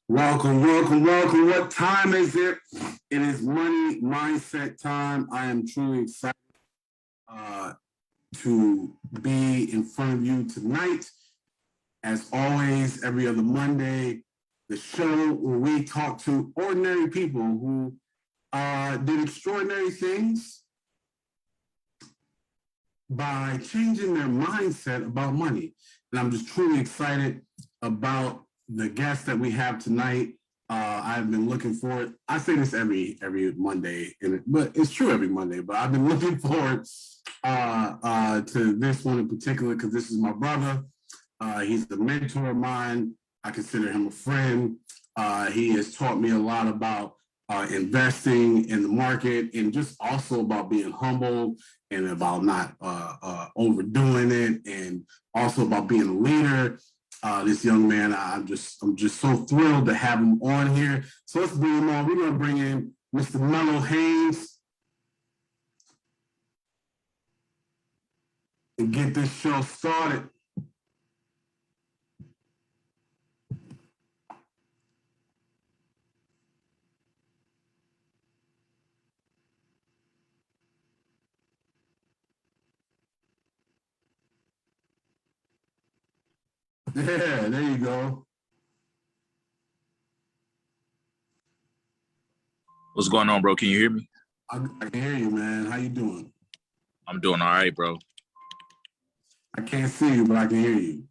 Welcome, welcome, welcome. What time is it? It is money mindset time. I am truly excited uh, to be in front of you tonight. As always, every other Monday, the show where we talk to ordinary people who did extraordinary things by changing their mindset about money. And I'm just truly excited about the guest that we have tonight. I've been looking forward. I say this every Monday, but it's true every Monday. But I've been looking forward to this one in particular because this is my brother. He's a mentor of mine. I consider him a friend. He has taught me a lot about investing in the market and just also about being humble and about not overdoing it and also about being a leader. This young man, I'm just so thrilled to have him on here. So let's bring him on. We're going to bring in Mr. Melvin Haynes and get this show started. Yeah, there you go. What's going on, bro? Can you hear me? I can hear you, man. How you doing? I'm doing all right, bro. I can't see you, but I can hear you.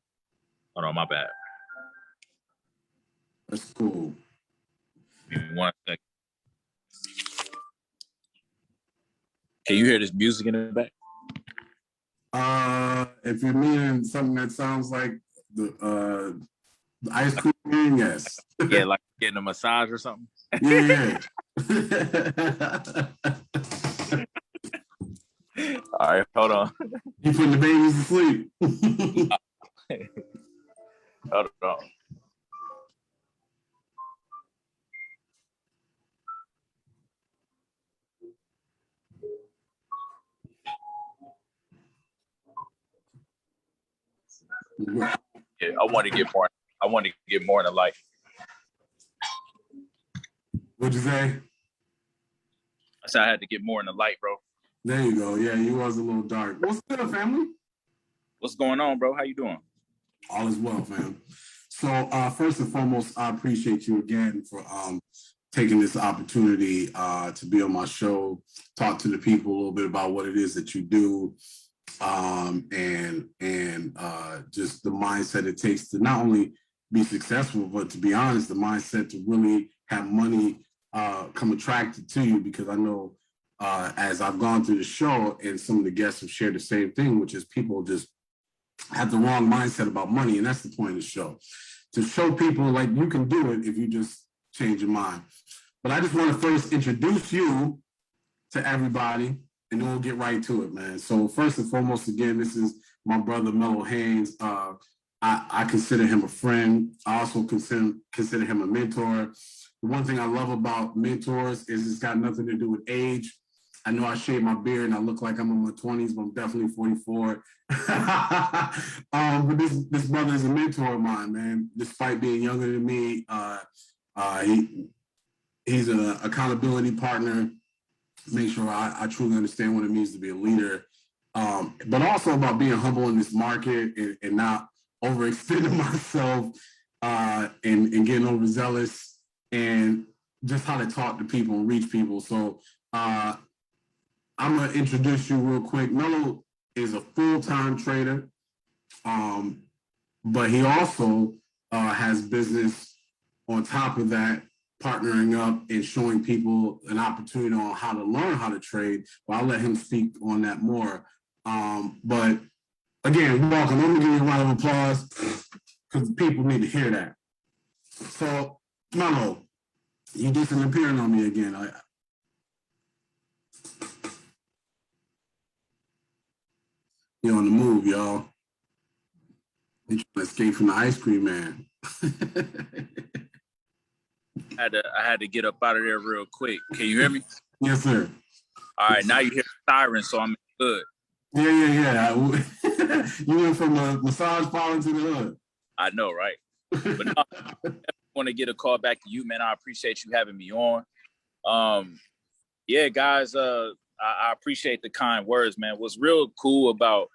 Hold on, my bad. That's cool. Give me 1 second. Can you hear this music in the back? If you're meaning something that sounds like the ice cream, yes. Yeah, like getting a massage or something. Yeah. All right, hold on. You putting the babies to sleep. Hold on. Yeah, I want to get more. I want to get more in the light. What'd you say? I said I had to get more in the light, bro. There you go. Yeah, you was a little dark. What's good, family? What's going on, bro? How you doing? All is well, fam. So first and foremost, I appreciate you again for taking this opportunity to be on my show, talk to the people a little bit about what it is that you do, and just the mindset it takes to not only be successful, but to be honest, the mindset to really have money come attracted to you. Because I know as I've gone through the show, and some of the guests have shared the same thing, which is people just have the wrong mindset about money, and that's the point of the show, to show people like you can do it if you just change your mind. But I just want to first introduce you to everybody, and then we'll get right to it, man. So first and foremost, again, this is my brother Melvin Haynes. I consider him a friend. I also consider him a mentor. The one thing I love about mentors is it's got nothing to do with age. I know I shave my beard and I look like I'm in my 20s, but I'm definitely 44. But this brother is a mentor of mine, man. Despite being younger than me, he's an accountability partner. Make sure I truly understand what it means to be a leader, but also about being humble in this market and not overextending myself and getting overzealous, and just how to talk to people and reach people. So I'm going to introduce you real quick. Melo is a full-time trader, but he also has business on top of that, partnering up and showing people an opportunity on how to learn how to trade. But I'll let him speak on that more. But again, welcome. Let me give you a round of applause because people need to hear that. So, Melo, you did some appearing on me again. You're on the move, y'all. You're trying to escape from the ice cream man. I had to get up out of there real quick. Can you hear me? Yes, sir. All right, now you hear the siren, so I'm good. Yeah. You went from the massage parlor to the hood. I know, right? But no, want to get a call back to you, man. I appreciate you having me on. Yeah, guys, I appreciate the kind words, man. What's real cool about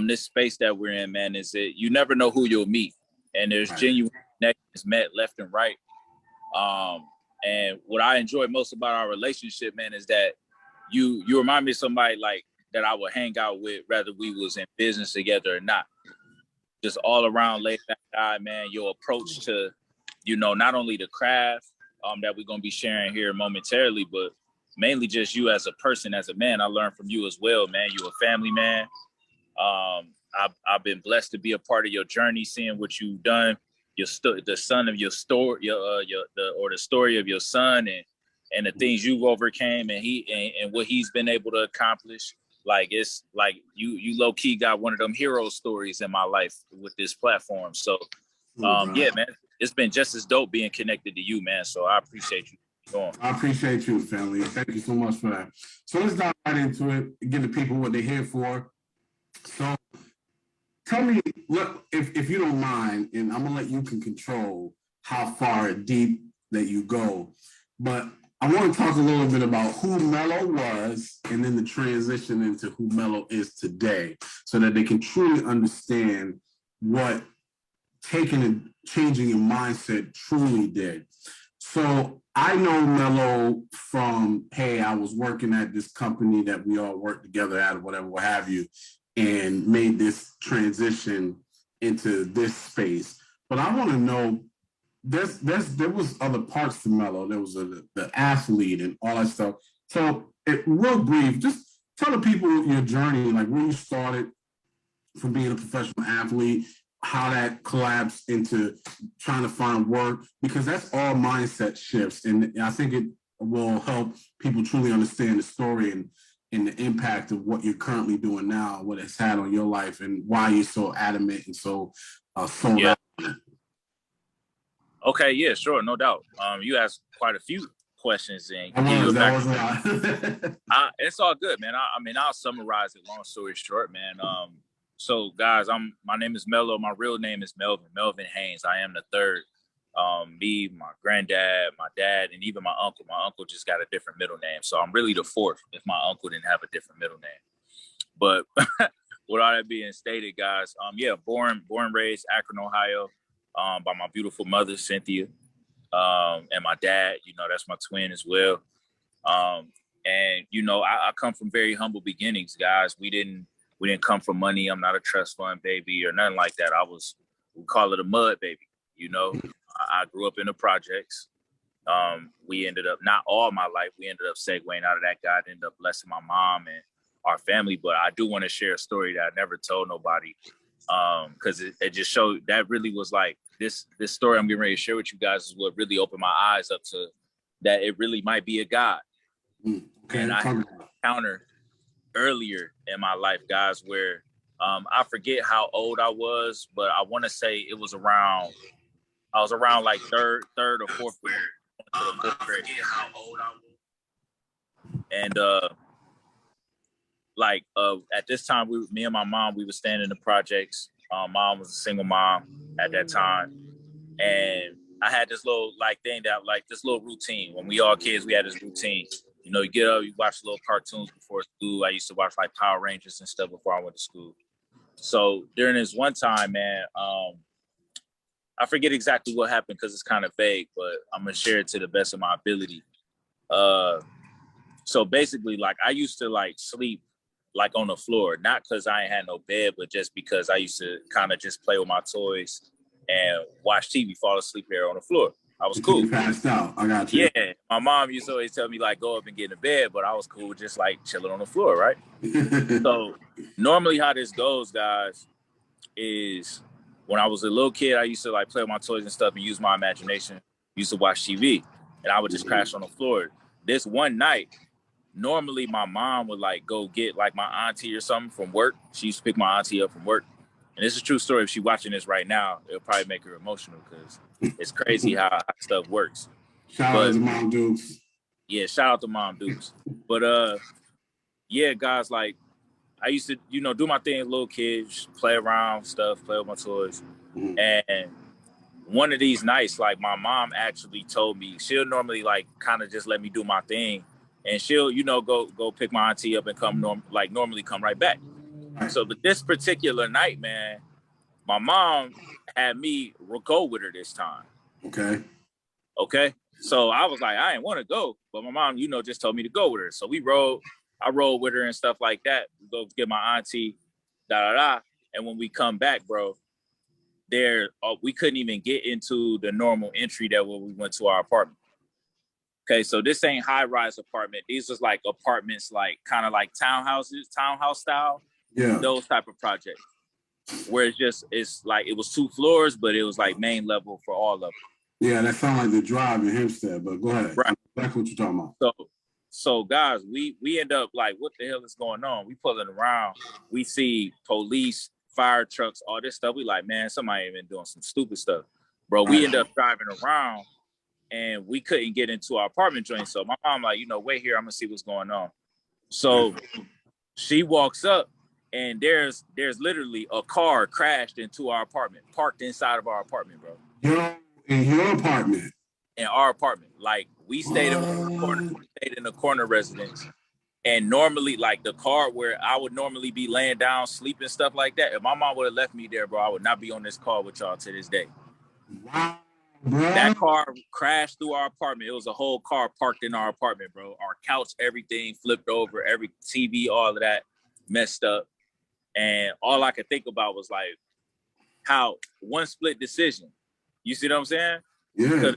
this space that we're in, man, is that you never know who you'll meet. And there's genuine connections met left and right. And what I enjoy most about our relationship, man, is that you remind me of somebody like that I would hang out with, whether we was in business together or not. Just all around laid back guy, man. Your approach to, not only the craft that we're gonna be sharing here momentarily, but mainly just you as a person, as a man. I learned from you as well, man. You're a family man. I've been blessed to be a part of your journey, seeing what you've done, the son of your story, the story of your son, and the things you've overcame, and what he's been able to accomplish. Like, it's like you low key got one of them hero stories in my life with this platform. So, yeah, man, it's been just as dope being connected to you, man. So I appreciate you. I appreciate you, family. Thank you so much for that. So let's dive right into it, give the people what they're here for. So tell me, if you don't mind, and I'm gonna let you can control how far deep that you go, but I want to talk a little bit about who Mello was and then the transition into who Mello is today, so that they can truly understand what taking and changing your mindset truly did. So I know Mello from, hey, I was working at this company that we all worked together at, or whatever, what have you, and made this transition into this space. But I want to know, there was other parts to Mello. There was the athlete and all that stuff. So real brief, just tell the people your journey, like when you started from being a professional athlete, how that collapsed into trying to find work, because that's all mindset shifts. And I think it will help people truly understand the story and the impact of what you're currently doing now, what it's had on your life, and why you're so adamant and so sold out. Okay, yeah, sure, no doubt. You asked quite a few questions, and it's all good, man. I mean, I'll summarize it. Long story short, man. So guys, my name is Mello. My real name is Melvin Haynes. I am the third. Me, my granddad, my dad, and even my uncle. My uncle just got a different middle name, so I'm really the fourth if my uncle didn't have a different middle name. But with all that being stated, guys, born and raised Akron, Ohio, by my beautiful mother, Cynthia, and my dad. That's my twin as well. And I come from very humble beginnings, guys. We didn't come from money. I'm not a trust fund baby or nothing like that. We call it a mud baby. I grew up in the projects. We ended up, not all my life, we ended up segueing out of that. God ended up blessing my mom and our family. But I do want to share a story that I never told nobody, because it just showed that really was like this story I'm getting ready to share with you guys is what really opened my eyes up to that it really might be a God. Okay. And I had an encounter earlier in my life, guys, where I forget how old I was, but I want to say it was around, I was around like third or fourth grade. I forget how old I was. And at this time, me and my mom, we were staying in the projects. Mom was a single mom at that time. And I had this little thing that this little routine. When we all kids, we had this routine. You get up, you watch little cartoons before school. I used to watch Power Rangers and stuff before I went to school. So during this one time, man, I forget exactly what happened because it's kind of vague, but I'm gonna share it to the best of my ability. So basically, I used to sleep on the floor, not because I ain't had no bed, but just because I used to kind of just play with my toys and watch TV, fall asleep here on the floor. I was cool. You passed out. I got you. Yeah, my mom used to always tell me go up and get in bed, but I was cool just chilling on the floor, right? So normally how this goes, guys, is when I was a little kid, I used to play with my toys and stuff and use my imagination. Used to watch TV, and I would just crash on the floor. This one night, normally my mom would go get my auntie or something from work. She used to pick my auntie up from work. And it's a true story. If she's watching this right now, it'll probably make her emotional because it's crazy how stuff works. Shout out to Mom Dukes. Yeah, shout out to Mom Dukes. But yeah, guys, I used to, do my thing as a little kid, just play around, stuff, play with my toys. And one of these nights, like my mom actually told me she'll normally like kind of just let me do my thing, and she'll go pick my auntie up and come normally come right back. Right. So, but this particular night, man, my mom had me go with her this time. Okay. So I was like, I didn't want to go, but my mom, just told me to go with her. So I rode with her and stuff like that. We go get my auntie, and when we come back, bro, we couldn't even get into the normal entry that when we went to our apartment. Okay, so this ain't high-rise apartment. These was like apartments, like kind of like townhouse style. Yeah. Those type of projects. Where it's like it was 2 floors, but it was like main level for all of them. Yeah, that sounds like the drive in Hempstead, but go ahead. Right. That's what you're talking about. So guys, we end up like, what the hell is going on? We pulling around, we see police, fire trucks, all this stuff. We like, man, somebody ain't been doing some stupid stuff. Bro, we end up driving around and we couldn't get into our apartment joint. So my mom like, wait here, I'm gonna see what's going on. So she walks up and there's literally a car crashed into our apartment, parked inside of our apartment, bro. In your apartment? In our apartment. Like we stayed in a corner residence. And normally, like the car where I would normally be laying down, sleeping, stuff like that. If my mom would have left me there, bro, I would not be on this call with y'all to this day. Wow, bro. That car crashed through our apartment. It was a whole car parked in our apartment, bro. Our couch, everything flipped over, every TV, all of that messed up. And all I could think about was like how one split decision. You see what I'm saying? Yeah.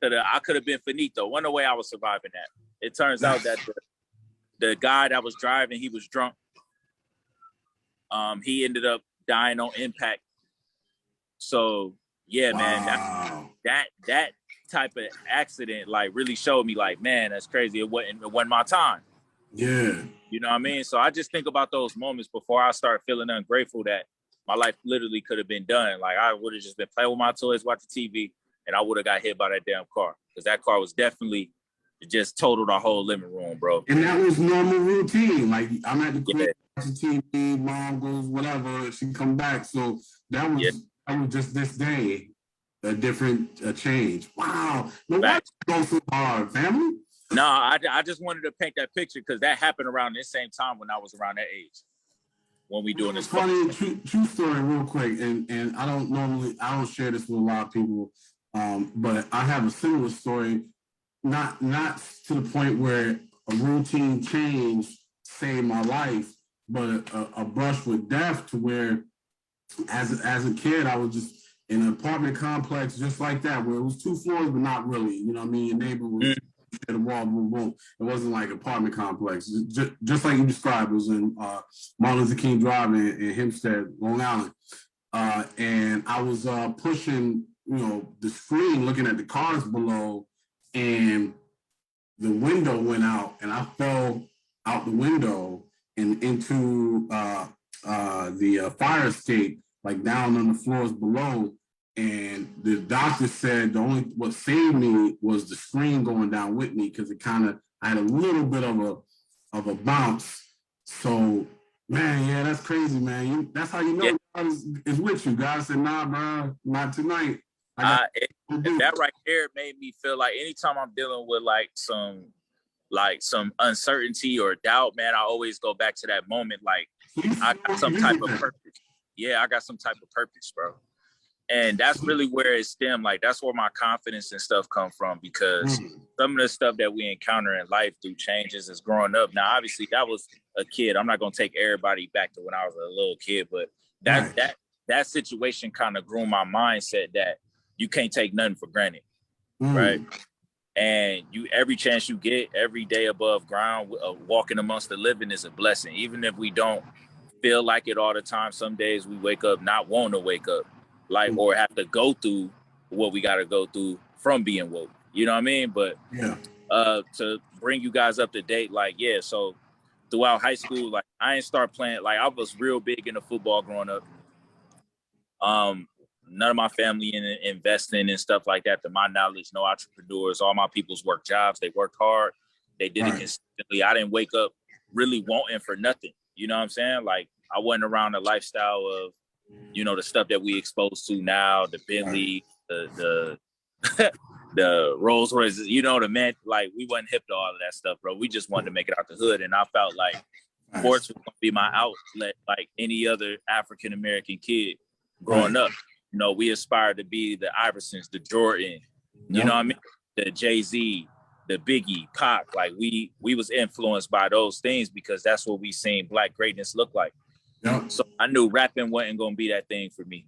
I could have been finito. Wonder way I was surviving that. It turns out that the guy that was driving, he was drunk. He ended up dying on impact. So yeah, man, that type of accident like really showed me like, man, that's crazy. It wasn't my time. Yeah. You know what I mean? So I just think about those moments before I start feeling ungrateful that my life literally could have been done. Like I would have just been playing with my toys, watching TV, and I would have got hit by that damn car. Because that car was definitely just totaled our whole living room, bro. And that was normal routine. Like I'm at the crib, watching TV, mom goes, whatever, she come back. So that was just this day, a change. Wow. No, why go so hard, family? No, I just wanted to paint that picture because that happened around the same time when I was around that age. When we doing this funny true story real quick, and I don't share this with a lot of people, but I have a similar story, not to the point where a routine change saved my life, but a brush with death to where as a kid I was just in an apartment complex just like that where it was 2 floors but not really, you know what I mean? Your neighbor was at the wall, boom, boom. It wasn't like apartment complex. Just like you described, it was in Martin Luther King Drive in Hempstead, Long Island. And I was pushing, the screen, looking at the cars below, and the window went out, and I fell out the window and into the fire escape, like down on the floors below. And the doctor said what saved me was the screen going down with me because I had a little bit of a bounce. So, man, yeah, that's crazy, man. That's how you know God is with you. God said, nah, bro, not tonight. That right there made me feel like anytime I'm dealing with some uncertainty or doubt, man, I always go back to that moment. Like I got some type of purpose. Yeah, I got some type of purpose, bro. And that's really where it stemmed. Like, that's where my confidence and stuff come from because some of the stuff that we encounter in life through changes is growing up. Now, obviously, that was a kid. I'm not going to take everybody back to when I was a little kid, but that situation kind of grew my mindset that you can't take nothing for granted, right? And every chance you get, every day above ground, walking amongst the living is a blessing. Even if we don't feel like it all the time, some days we wake up not wanting to wake up. Like, or have to go through what we got to go through from being woke. You know what I mean? But to bring you guys up to date, so throughout high school, like I ain't start playing, like I was real big into football growing up. None of my family investing and stuff like that, to my knowledge, no entrepreneurs. All my people's work jobs. They worked hard. They did it consistently. I didn't wake up really wanting for nothing. You know what I'm saying? Like I wasn't around the lifestyle of, the stuff that we exposed to now, the Bentley, the the Rolls Royces, you know, the man, like we wasn't hip to all of that stuff, bro. We just wanted to make it out the hood. And I felt like sports was gonna be my outlet, like any other African American kid growing up. You know, we aspired to be the Iversons, the Jordan, you know what I mean? The Jay-Z, the Biggie, Pac. Like we was influenced by those things because that's what we seen Black greatness look like. So I knew rapping wasn't gonna be that thing for me.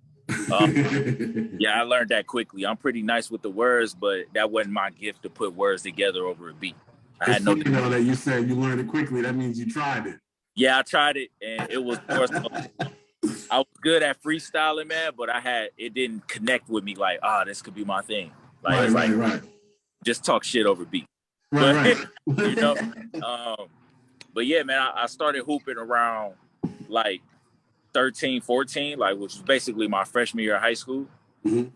Yeah, I learned that quickly. I'm pretty nice with the words, but that wasn't my gift to put words together over a beat. I had no. You know that you said you learned it quickly. That means you tried it. Yeah, I tried it, and it was. I was good at freestyling, man, but it didn't connect with me. Like, this could be my thing. Like, right. Just talk shit over beat. Right. You know. But yeah, man, I started hooping around like 13, 14, like which was basically my freshman year of high school. Mm-hmm.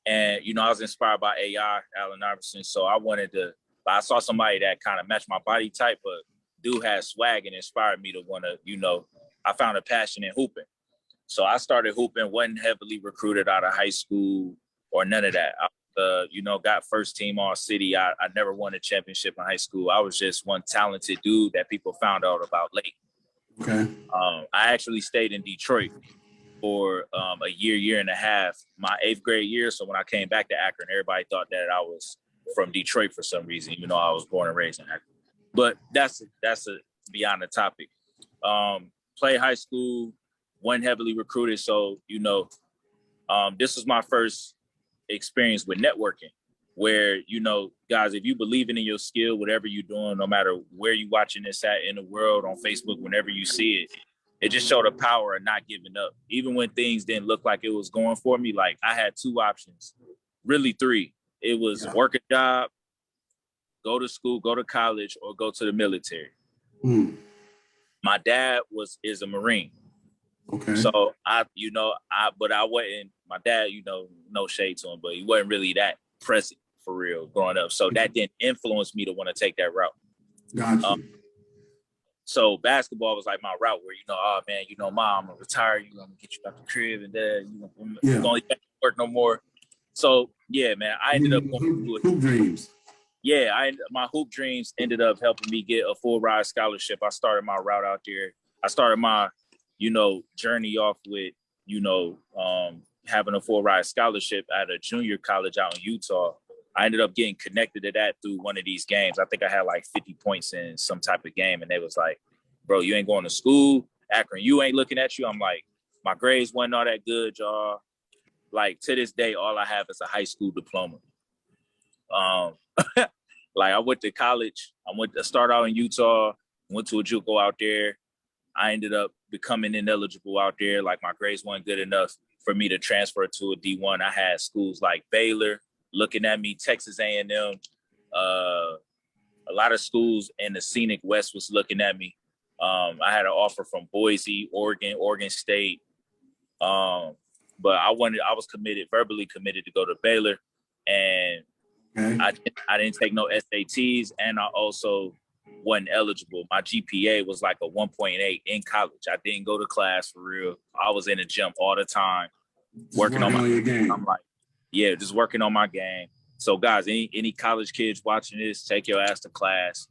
And, you know, I was inspired by AI, Allen Iverson. So I saw somebody that kind of matched my body type, but dude had swag and inspired me to want to, you know, I found a passion in hooping. So I started hooping, wasn't heavily recruited out of high school or none of that. You know, got first team all city. I never won a championship in high school. I was just one talented dude that people found out about late. Okay. I actually stayed in Detroit for a year and a half, my 8th grade year. So when I came back to Akron, everybody thought that I was from Detroit for some reason, even though I was born and raised in Akron. But that's beyond the topic. Played high school, wasn't heavily recruited. So, you know, this was my first experience with networking where, you know, guys, if you believe in your skill, whatever you're doing, no matter where you're watching this at in the world, on Facebook, whenever you see it, it just showed the power of not giving up. Even when things didn't look like it was going for me, like I had 2 options, really 3. It was work a job, go to school, go to college, or go to the military. My dad is a Marine. Okay. So I wasn't, my dad, you know, no shade to him, but he wasn't really that present for real growing up. So that didn't influence me to want to take that route. Gotcha. So basketball was like my route where, you know, oh man, you know, mom, I'm gonna retire, you know, I'm gonna get you out the crib and you don't even work no more. So yeah, man, I ended up going to hoop dreams. Yeah, my hoop dreams ended up helping me get a full ride scholarship. I started my route out there. I started my, you know, journey off with, you know, having a full ride scholarship at a junior college out in Utah. I ended up getting connected to that through one of these games. I think I had like 50 points in some type of game. And they was like, bro, you ain't going to school. Akron, you ain't looking at you. I'm like, my grades wasn't all that good, y'all. Like to this day, all I have is a high school diploma. Like I went to college. I started out in Utah, went to a JUCO out there. I ended up becoming ineligible out there. Like my grades weren't good enough for me to transfer to a D1. I had schools like Baylor looking at me, Texas A&M. A lot of schools in the scenic West was looking at me. I had an offer from Boise, Oregon State. But I was verbally committed to go to Baylor. And I didn't take no SATs, and I also wasn't eligible. My GPA was like a 1.8 in college. I didn't go to class for real. I was in the gym all the time, working on your game. I'm like, yeah, just working on my game. So guys, any college kids watching this, take your ass to class.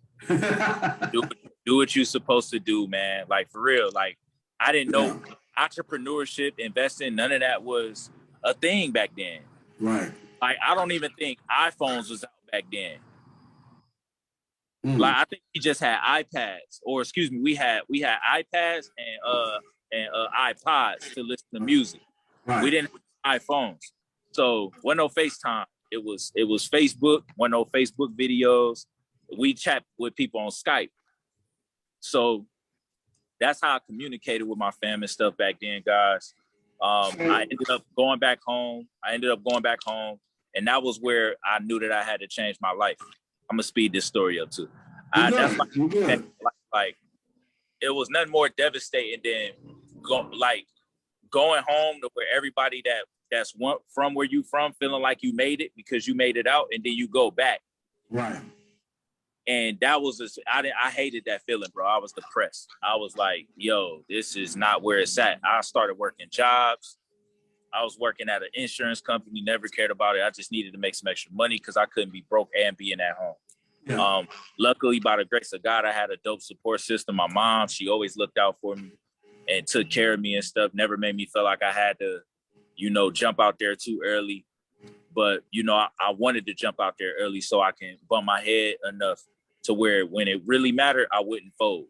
do what you're supposed to do, man. Like for real. Like I didn't know entrepreneurship, investing, none of that was a thing back then. Right. Like I don't even think iPhones was out back then. Like I think we just had iPads, or excuse me, we had iPads and iPods to listen to music. Right. We didn't have iPhones, so wasn't no FaceTime. It was Facebook. Wasn't no Facebook videos. We chat with people on Skype. So that's how I communicated with my family and stuff back then, guys. I ended up going back home. And that was where I knew that I had to change my life. I'm gonna speed this story up too. That's like it was nothing more devastating than going home to where everybody that's from where you from feeling like you made it because you made it out, and then you go back. Right. And that was I hated that feeling, bro. I was depressed. I was like, yo, this is not where it's at. I started working jobs. I was working at an insurance company, never cared about it. I just needed to make some extra money because I couldn't be broke and being at home. Yeah. Luckily, by the grace of God, I had a dope support system. My mom, she always looked out for me and took care of me and stuff. Never made me feel like I had to, jump out there too early. But, I wanted to jump out there early so I can bump my head enough to where when it really mattered, I wouldn't fold.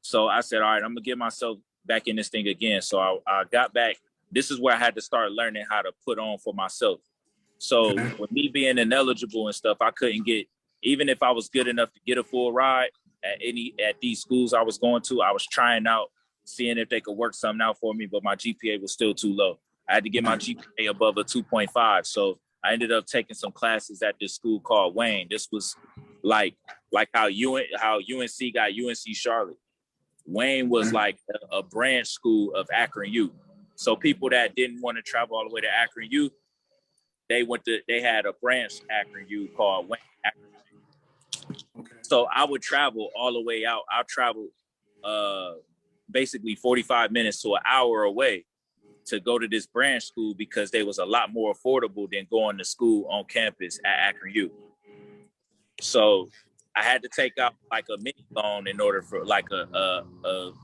So I said, all right, I'm going to get myself back in this thing again. So I got back. This is where I had to start learning how to put on for myself. So with me being ineligible and stuff, I couldn't get, even if I was good enough to get a full ride at these schools I was going to, I was trying out, seeing if they could work something out for me, but my GPA was still too low. I had to get my GPA above a 2.5. So I ended up taking some classes at this school called Wayne. This was like how UNC got UNC Charlotte. Wayne was like a branch school of Akron U. So people that didn't want to travel all the way to Akron U, they had a branch Akron U called Wayne Akron. Okay. So I would travel all the way out. I traveled basically 45 minutes to an hour away to go to this branch school because they was a lot more affordable than going to school on campus at Akron U. So I had to take out like a mini loan in order for like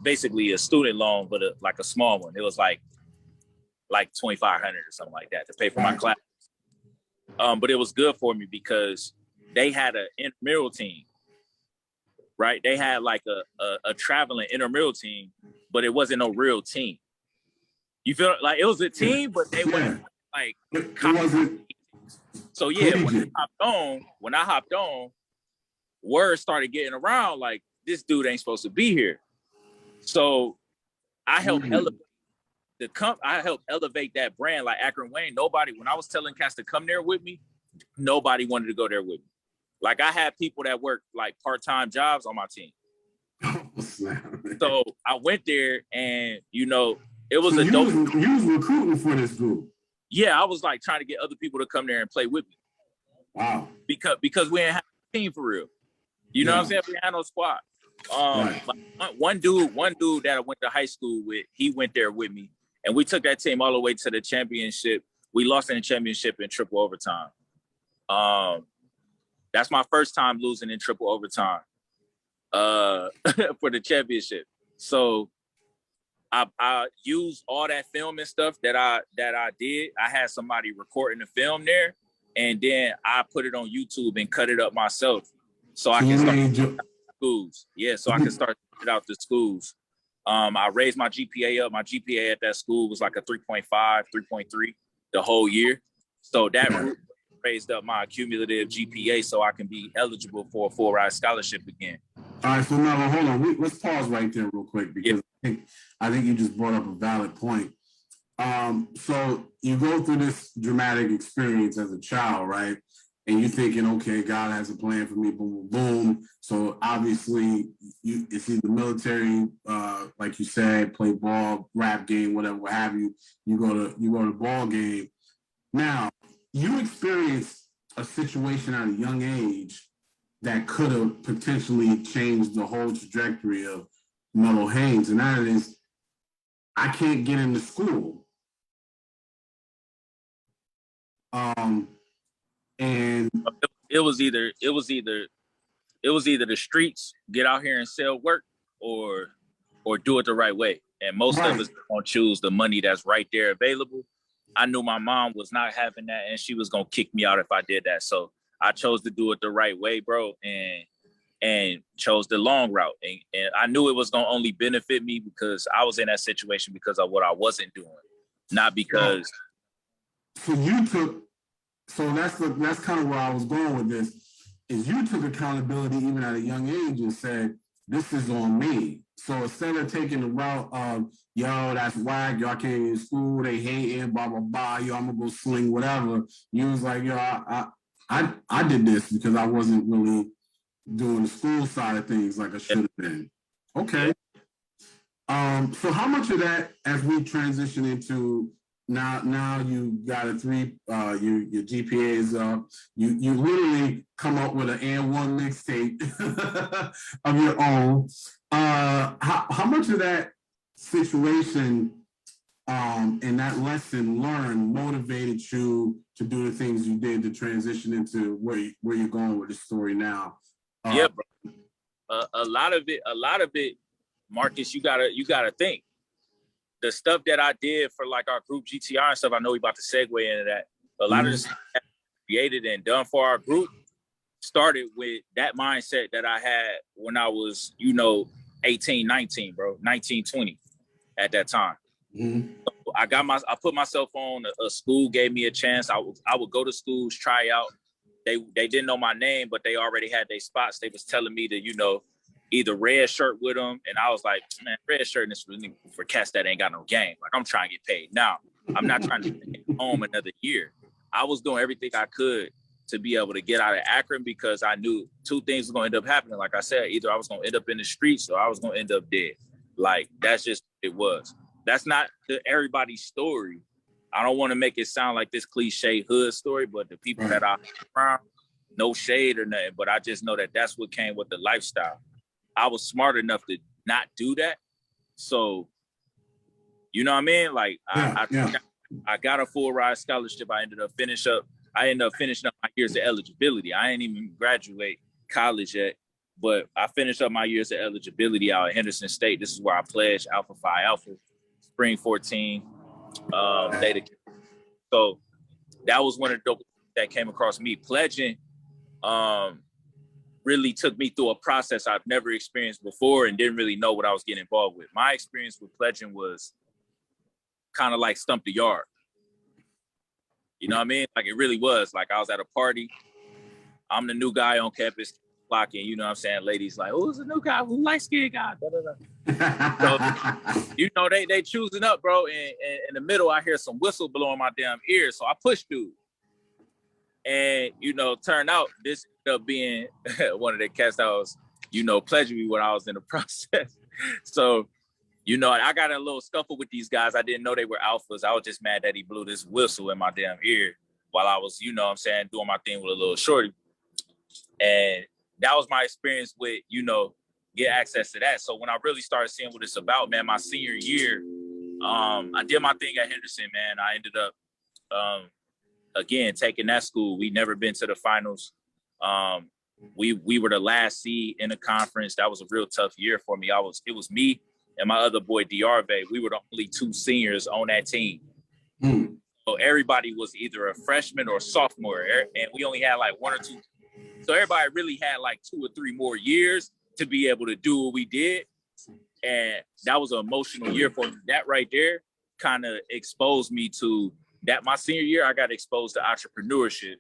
basically a student loan, but like a small one. It was like $2,500 or something like that to pay for my class. But it was good for me because they had an intramural team, right? They had like a traveling intramural team, but it wasn't no real team. You feel like it was a team, but they weren't like. So yeah, when I hopped on, word started getting around like this dude ain't supposed to be here. So I helped elevate that brand like Akron Wayne. When I was telling cats to come there with me, nobody wanted to go there with me. Like I had people that worked like part-time jobs on my team. So I went there and it was a dope. You was recruiting for this group. Yeah, I was like trying to get other people to come there and play with me. Wow. Because we didn't have a team for real. You know what I'm saying? We had no squad. Like one dude that I went to high school with, he went there with me. And we took that team all the way to the championship. We lost in the championship in triple overtime. That's my first time losing in triple overtime for the championship. So I used all that film and stuff that I did. I had somebody recording the film there, and then I put it on YouTube and cut it up myself, so I can start schools. Yeah, so I can start it out to schools. I raised my GPA up. My GPA at that school was like a 3.5, 3.3 the whole year. So that raised up my cumulative GPA so I can be eligible for a full ride scholarship again. All right, so now hold on. Let's pause right there real quick because I think you just brought up a valid point. So you go through this dramatic experience as a child, right? And you're thinking, okay, God has a plan for me, boom, boom, boom. So obviously, it's either military, like you said, play ball, rap game, whatever, what have you. You go to ball game. Now, you experienced a situation at a young age that could have potentially changed the whole trajectory of Melvin Haynes, and that is, I can't get into school. And it was either the streets, get out here and sell work, or do it the right way. And most of us gonna choose the money that's right there available. I knew my mom was not having that, and she was gonna kick me out if I did that. So I chose to do it the right way, bro, and chose the long route. And I knew it was gonna only benefit me because I was in that situation because of what I wasn't doing, not because. So that's kind of where I was going with this. Is you took accountability even at a young age and said, "This is on me." So instead of taking the route of, "Yo, that's whack, y'all can't get in school, they hating, blah blah blah, yo, I'm gonna go sling whatever," you was like, "Yo, I did this because I wasn't really doing the school side of things like I should have been." Okay. So how much of that, as we transition into now you got a your GPA is up, you literally come up with an and1 mixtape of your own. How much of that situation and that lesson learned motivated you to do the things you did to transition into where you're going with the story now. Yeah, bro. A lot of it, Marcus, you gotta think. The stuff that I did for like our group GTR and stuff, I know we about to segue into that. A lot of the stuff that I created and done for our group started with that mindset that I had when I was, 18, 19, bro, 19, 20 at that time. Mm-hmm. So I put myself on a school, gave me a chance. I would go to schools, try out. They didn't know my name, but they already had their spots. They was telling me to, either red shirt with them. And I was like, man, red shirt in this really for cats that ain't got no game. Like, I'm trying to get paid now. I'm not trying to get home another year. I was doing everything I could to be able to get out of Akron because I knew two things were going to end up happening. Like I said, either I was going to end up in the streets or I was going to end up dead. Like, that's just it was. That's not everybody's story. I don't want to make it sound like this cliche hood story, but the people that I around, no shade or nothing, but I just know that that's what came with the lifestyle. I was smart enough to not do that. So, you know what I mean? Like, I got a full ride scholarship. I ended up finishing up my years of eligibility. I ain't even graduate college yet, but I finished up my years of eligibility out at Henderson State. This is where I pledged Alpha Phi Alpha, Spring 14. So that was one of the dope that came across me. Pledging really took me through a process I've never experienced before and didn't really know what I was getting involved with. My experience with pledging was kind of like Stump the Yard. You know what I mean? Like, it really was. Like, I was at a party. I'm the new guy on campus flocking, you know what I'm saying? Ladies like, who's the new guy? Who light-skinned guy? Da, da, da. So, they choosing up, bro. And in the middle, I hear some whistle blowing my damn ear. So I push dude. And, turned out this ended up being one of the cats that was, pledging me when I was in the process. So, I got in a little scuffle with these guys. I didn't know they were alphas. I was just mad that he blew this whistle in my damn ear while I was, doing my thing with a little shorty. And that was my experience with, get access to that. So when I really started seeing what it's about, man, my senior year, I did my thing at Henderson, man. I ended up, again, taking that school. We never been to the finals. We were the last seed in the conference. That was a real tough year for me. It was me and my other boy, Diarve. We were the only two seniors on that team. So everybody was either a freshman or sophomore, and we only had like one or two. So everybody really had like 2 or 3 more years to be able to do what we did. And that was an emotional year for me. That right there kind of exposed me to that. My senior year, I got exposed to entrepreneurship.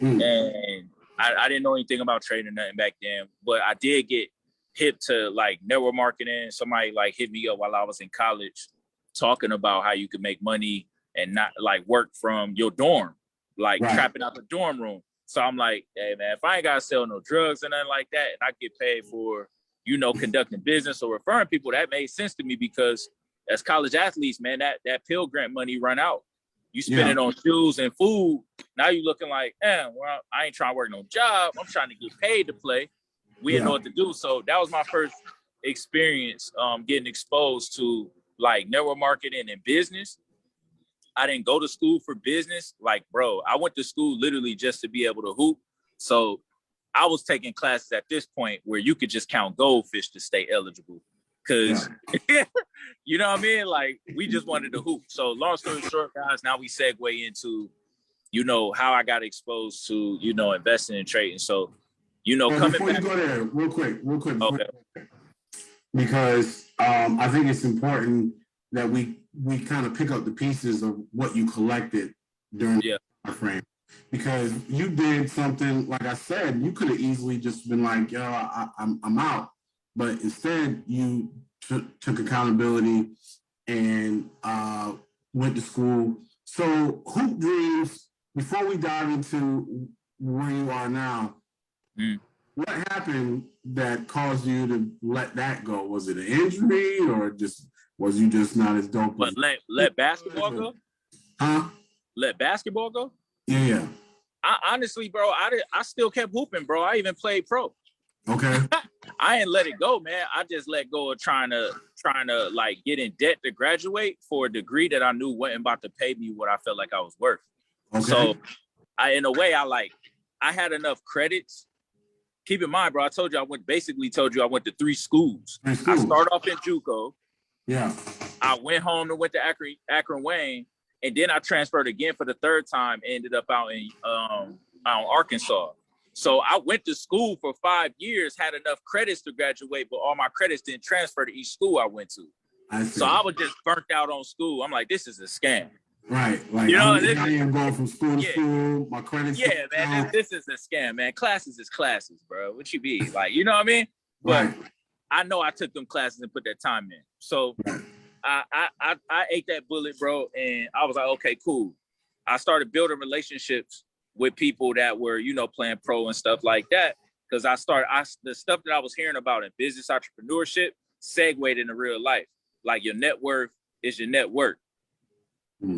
And I didn't know anything about trading or nothing back then, but I did get hip to like network marketing. Somebody like hit me up while I was in college talking about how you could make money and not like work from your dorm, like trapping out the dorm room. So I'm like, hey man, if I ain't gotta sell no drugs and nothing like that, and I get paid for, conducting business or referring people, that made sense to me because as college athletes, man, that Pell Grant money run out. You spend it on shoes and food. Now you looking like, well, I ain't trying to work no job. I'm trying to get paid to play. We didn't know what to do. So that was my first experience getting exposed to like network marketing and business. I didn't go to school for business. Like, bro, I went to school literally just to be able to hoop. So I was taking classes at this point where you could just count goldfish to stay eligible. Cause you know what I mean? Like, we just wanted to hoop. So long story short, guys, now we segue into, how I got exposed to, investing and trading. So, coming before back. You go there, real quick. Okay. Because I think it's important that we kind of pick up the pieces of what you collected during the frame. Because you did something, like I said, you could have easily just been like, yo, I'm out. But instead, you took accountability and went to school. So hoop dreams, before we dive into where you are now, what happened that caused you to let that go? Was it an injury or was you just not as dope? But let basketball go? Huh? Let basketball go? Yeah. Honestly, bro, I still kept hooping, bro. I even played pro. Okay. I ain't let it go, man. I just let go of trying to trying to like get in debt to graduate for a degree that I knew wasn't about to pay me what I felt like I was worth. Okay. So in a way, I had enough credits. Keep in mind, bro, I told you I went to 3 schools. I started off in JUCO. Yeah. I went home and went to Akron Wayne, and then I transferred again for the 3rd time, ended up out in Arkansas. So I went to school for 5 years, had enough credits to graduate, but all my credits didn't transfer to each school I went to. So I was just burnt out on school. I'm like, this is a scam. Right. Like, I am going from school to school. My credits. Yeah, man, this is a scam, man. Classes is classes, bro. What you be like, you know what I mean? But I know I took them classes and put that time in. So I ate that bullet, bro. And I was like, okay, cool. I started building relationships with people that were, you know, playing pro and stuff like that. Because the stuff that I was hearing about in business entrepreneurship segued into real life. Like your net worth is your net worth.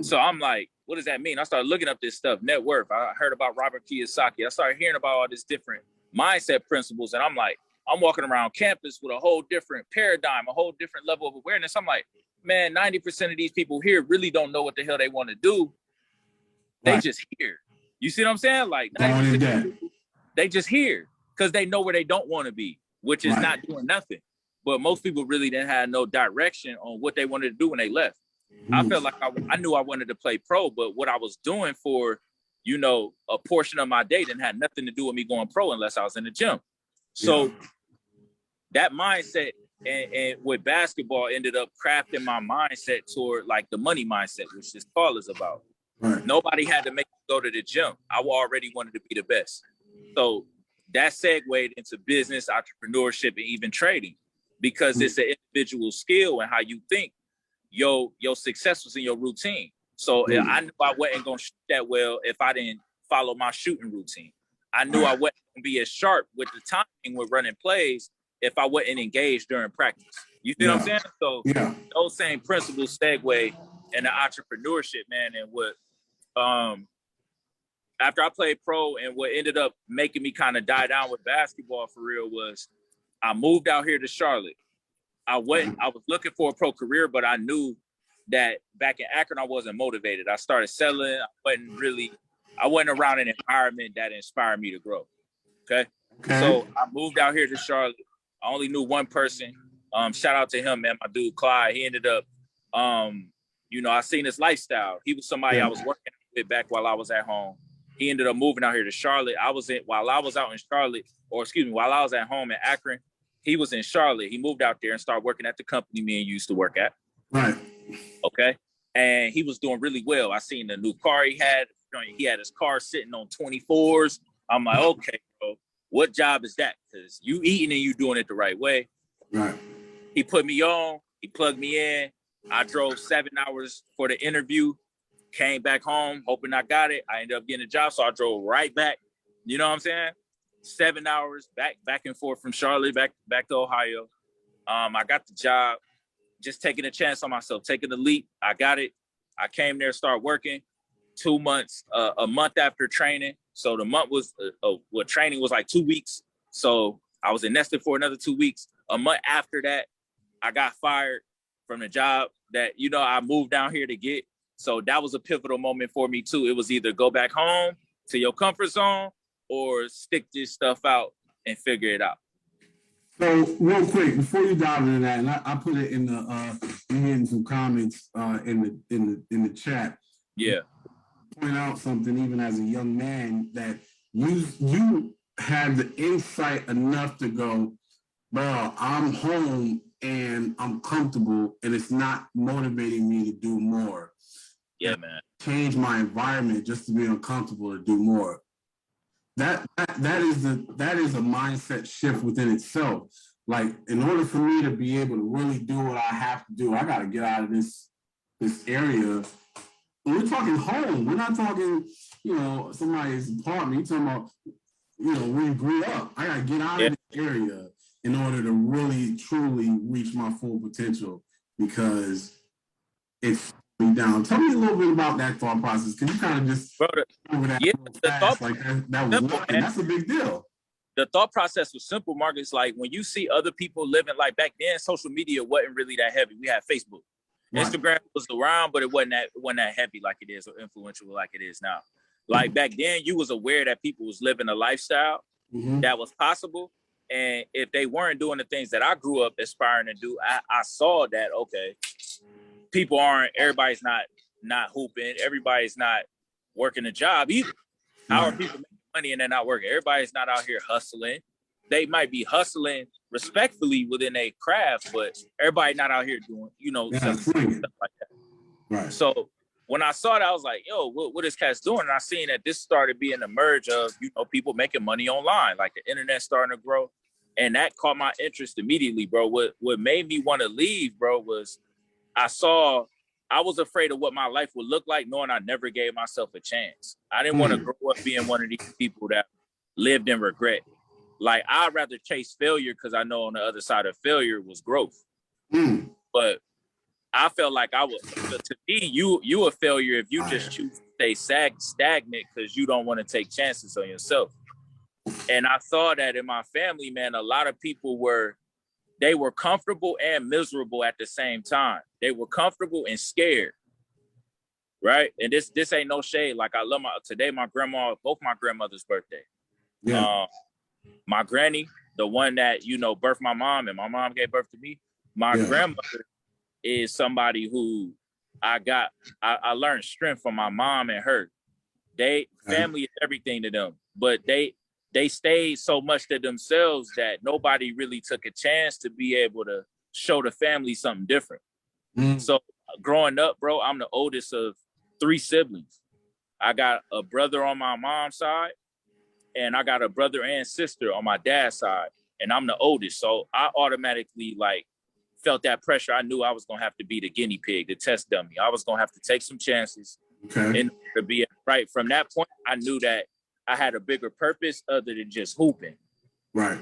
So I'm like, what does that mean? I started looking up this stuff, net worth. I heard about Robert Kiyosaki. I started hearing about all these different mindset principles. And I'm like, I'm walking around campus with a whole different paradigm, a whole different level of awareness. I'm like, man, 90% of these people here really don't know what the hell they want to do. They just here. You see what I'm saying? Like, 90% of people, they just here because they know where they don't want to be, which is not doing nothing. But most people really didn't have no direction on what they wanted to do when they left. I felt like I knew I wanted to play pro, but what I was doing for, you know, a portion of my day didn't have nothing to do with me going pro unless I was in the gym. So that mindset and with basketball ended up crafting my mindset toward like the money mindset, which this call is about. Right. Nobody had to make me go to the gym. I already wanted to be the best. So that segued into business, entrepreneurship, and even trading because it's an individual skill and how you think. Your success was in your routine. So I knew I wasn't going to shoot that well if I didn't follow my shooting routine. I knew I wasn't going to be as sharp with the timing with running plays if I wasn't engaged during practice. You see what I'm saying? So those same principles segue into entrepreneurship, man. And what after I played pro and what ended up making me kind of die down with basketball for real was I moved out here to Charlotte. I was looking for a pro career, but I knew that back in Akron, I wasn't motivated. I started selling. I wasn't around an environment that inspired me to grow. Okay. So I moved out here to Charlotte. I only knew one person. Shout out to him, man, my dude, Clyde. He ended up, you know, I seen his lifestyle. He was somebody I was working with back while I was at home. He ended up moving out here to Charlotte. While I was at home in Akron, he was in Charlotte. He moved out there and started working at the company me and used to work at. Right. Okay. And he was doing really well. I seen the new car he had. He had his car sitting on 24s. I'm like, okay, bro, what job is that? Because you eating and you doing it the right way. Right. He put me on. He plugged me in. I drove 7 hours for the interview. Came back home, hoping I got it. I ended up getting a job, so I drove right back. You know what I'm saying? 7 hours back and forth from Charlotte back to Ohio. I got the job, just taking a chance on myself, taking the leap. I got it. I came there, started working. 2 months, a month after training. So the month was training was like 2 weeks. So I was in nested for another 2 weeks. A month after that, I got fired from the job that, you know, I moved down here to get. So that was a pivotal moment for me too. It was either go back home to your comfort zone or stick this stuff out and figure it out. So real quick, before you dive into that, and I put it in in some comments in the chat. Yeah. Point out something even as a young man that you had the insight enough to go, bro, I'm home and I'm comfortable and it's not motivating me to do more. Yeah, man. Change my environment just to be uncomfortable to do more. That is a mindset shift within itself. Like, in order for me to be able to really do what I have to do, I got to get out of this area. We're talking home. We're not talking, you know, somebody's apartment. You're talking about, you know, where you grew up. I got to get out of this area in order to really, truly reach my full potential because it's down. Tell me a little bit about that thought process. Can you kind of just over that fast? Like that was nothing. That's a big deal. the thought process was simple, Marcus. Like when you see other people living, like back then, social media wasn't really that heavy. We had Facebook. Right. Instagram was around, but it wasn't that heavy like it is, or influential like it is now. Like back then, you was aware that people was living a lifestyle that was possible. And if they weren't doing the things that I grew up aspiring to do, I saw that, okay, everybody's not hooping. Everybody's not working a job either. How are people making money and they're not working? Everybody's not out here hustling. They might be hustling respectfully within a craft, but everybody not out here doing, stuff like that. Right. So when I saw that, I was like, yo, what is cats doing? And I seen that this started being the merge of, people making money online, like the internet starting to grow. And that caught my interest immediately, bro. What made me want to leave, bro, was I was afraid of what my life would look like, knowing I never gave myself a chance. I didn't want to grow up being one of these people that lived in regret. Like, I'd rather chase failure because I know on the other side of failure was growth. But I felt like to me, you a failure if you just choose to stay stagnant because you don't want to take chances on yourself. And I saw that in my family, man, a lot of people were comfortable and miserable at the same time. They were comfortable and scared, right? And this ain't no shade. Like, I love both my grandmother's birthday. Yeah. My granny, the one that, birthed my mom, and my mom gave birth to me. My grandmother is somebody who I learned strength from my mom and her. Family is everything to them, but they stayed so much to themselves that nobody really took a chance to be able to show the family something different. So growing up, bro, I'm the oldest of 3 siblings. I got a brother on my mom's side, and I got a brother and sister on my dad's side, and I'm the oldest. So I automatically felt that pressure. I knew I was going to have to be the guinea pig, the test dummy. I was going to have to take some chances in order to be right. From that point, I knew that I had a bigger purpose other than just hooping. Right.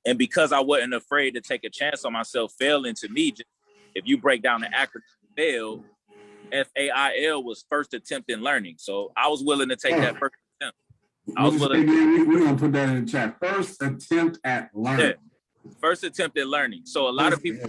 And because I wasn't afraid to take a chance on myself, failing to me, if you break down the acronym FAIL, FAIL was first attempt in learning. So I was willing to take that first attempt. We're going to put that in the chat. First attempt at learning. Yeah. First attempt at learning. So a lot of people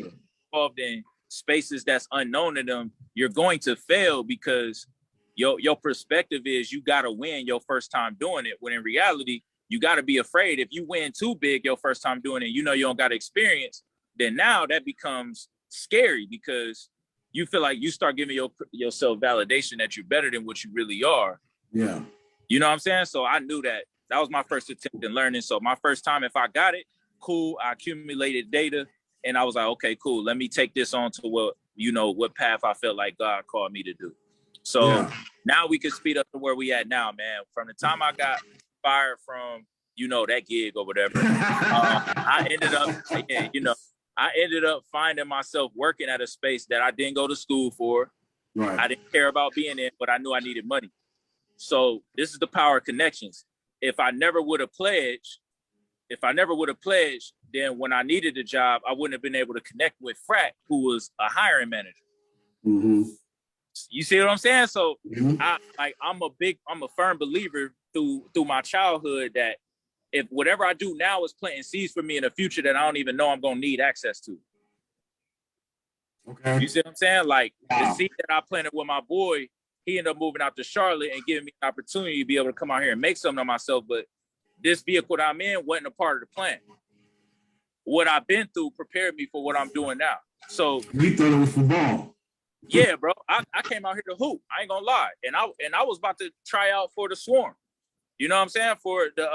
involved in spaces that's unknown to them, you're going to fail because your perspective is you got to win your first time doing it. When in reality, you got to be afraid. If you win too big your first time doing it, you don't got experience, then now that becomes scary because you feel like you start giving yourself validation that you're better than what you really are. Yeah. You know what I'm saying? So I knew that was my first attempt in learning. So my first time, if I got it, cool. I accumulated data and I was like, okay, cool. Let me take this on to what path I felt like God called me to do. So now we can speed up to where we at now, man. From the time I got fired from, that gig or whatever, I ended up finding myself working at a space that I didn't go to school for. Right. I didn't care about being in, but I knew I needed money. So this is the power of connections. If I never would have pledged, then when I needed a job, I wouldn't have been able to connect with Frat, who was a hiring manager. Mm-hmm. You see what I'm saying? So I'm a firm believer through my childhood that if whatever I do now is planting seeds for me in the future that I don't even know I'm going to need access to. Okay. You see what I'm saying? Like the seed that I planted with my boy, he ended up moving out to Charlotte and giving me an opportunity to be able to come out here and make something of myself. But this vehicle that I'm in wasn't a part of the plan. What I've been through prepared me for what I'm doing now. So we thought it was football. Yeah, bro. I came out here to hoop. I ain't gonna lie. And I was about to try out for the Swarm. You know what I'm saying? For the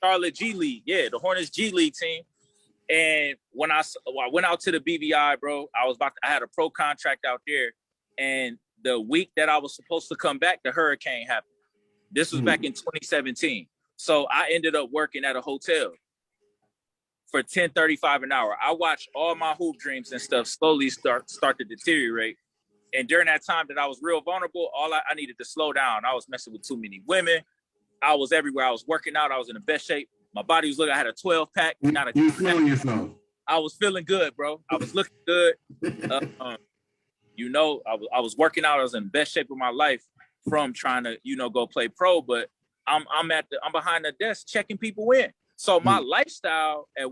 Charlotte G League. Yeah, the Hornets G League team. And when I went out to the BVI, bro, I had a pro contract out there. And the week that I was supposed to come back, the hurricane happened. This was back in 2017. So I ended up working at a hotel for $10.35 an hour. I watched all my hoop dreams and stuff slowly start to deteriorate. And during that time that I was real vulnerable, I needed to slow down. I was messing with too many women. I was everywhere. I was working out. I was in the best shape. My body was looking. I had a 12-pack. You feeling yourself? I was feeling good, bro. I was looking good. I was working out. I was in the best shape of my life from trying to, go play pro. But I'm behind the desk checking people in. So my lifestyle at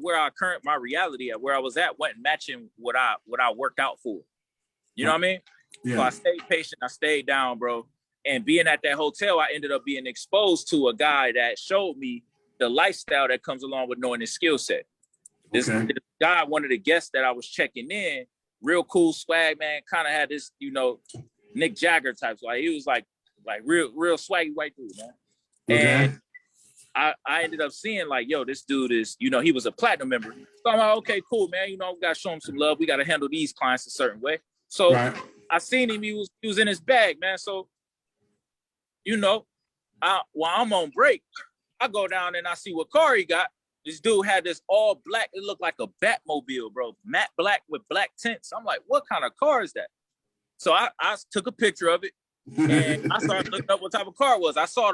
my reality at where I was at wasn't matching what I worked out for. You know what I mean? Yeah. So I stayed patient. I stayed down, bro. And being at that hotel, I ended up being exposed to a guy that showed me the lifestyle that comes along with knowing his skill set. This guy, one of the guests that I was checking in, real cool swag, man, kind of had this, Nick Jagger type. Like he was like real swaggy white dude, man. And I ended up seeing like, yo, this dude is, he was a platinum member. So I'm like, okay, cool, man. We got to show him some love. We got to handle these clients a certain way. So I seen him. He was in his bag, man. So, while I'm on break, I go down and I see what car he got. This dude had this all black. It looked like a Batmobile, bro. Matte black with black tints. I'm like, what kind of car is that? So I took a picture of it. And I started looking up what type of car it was. I saw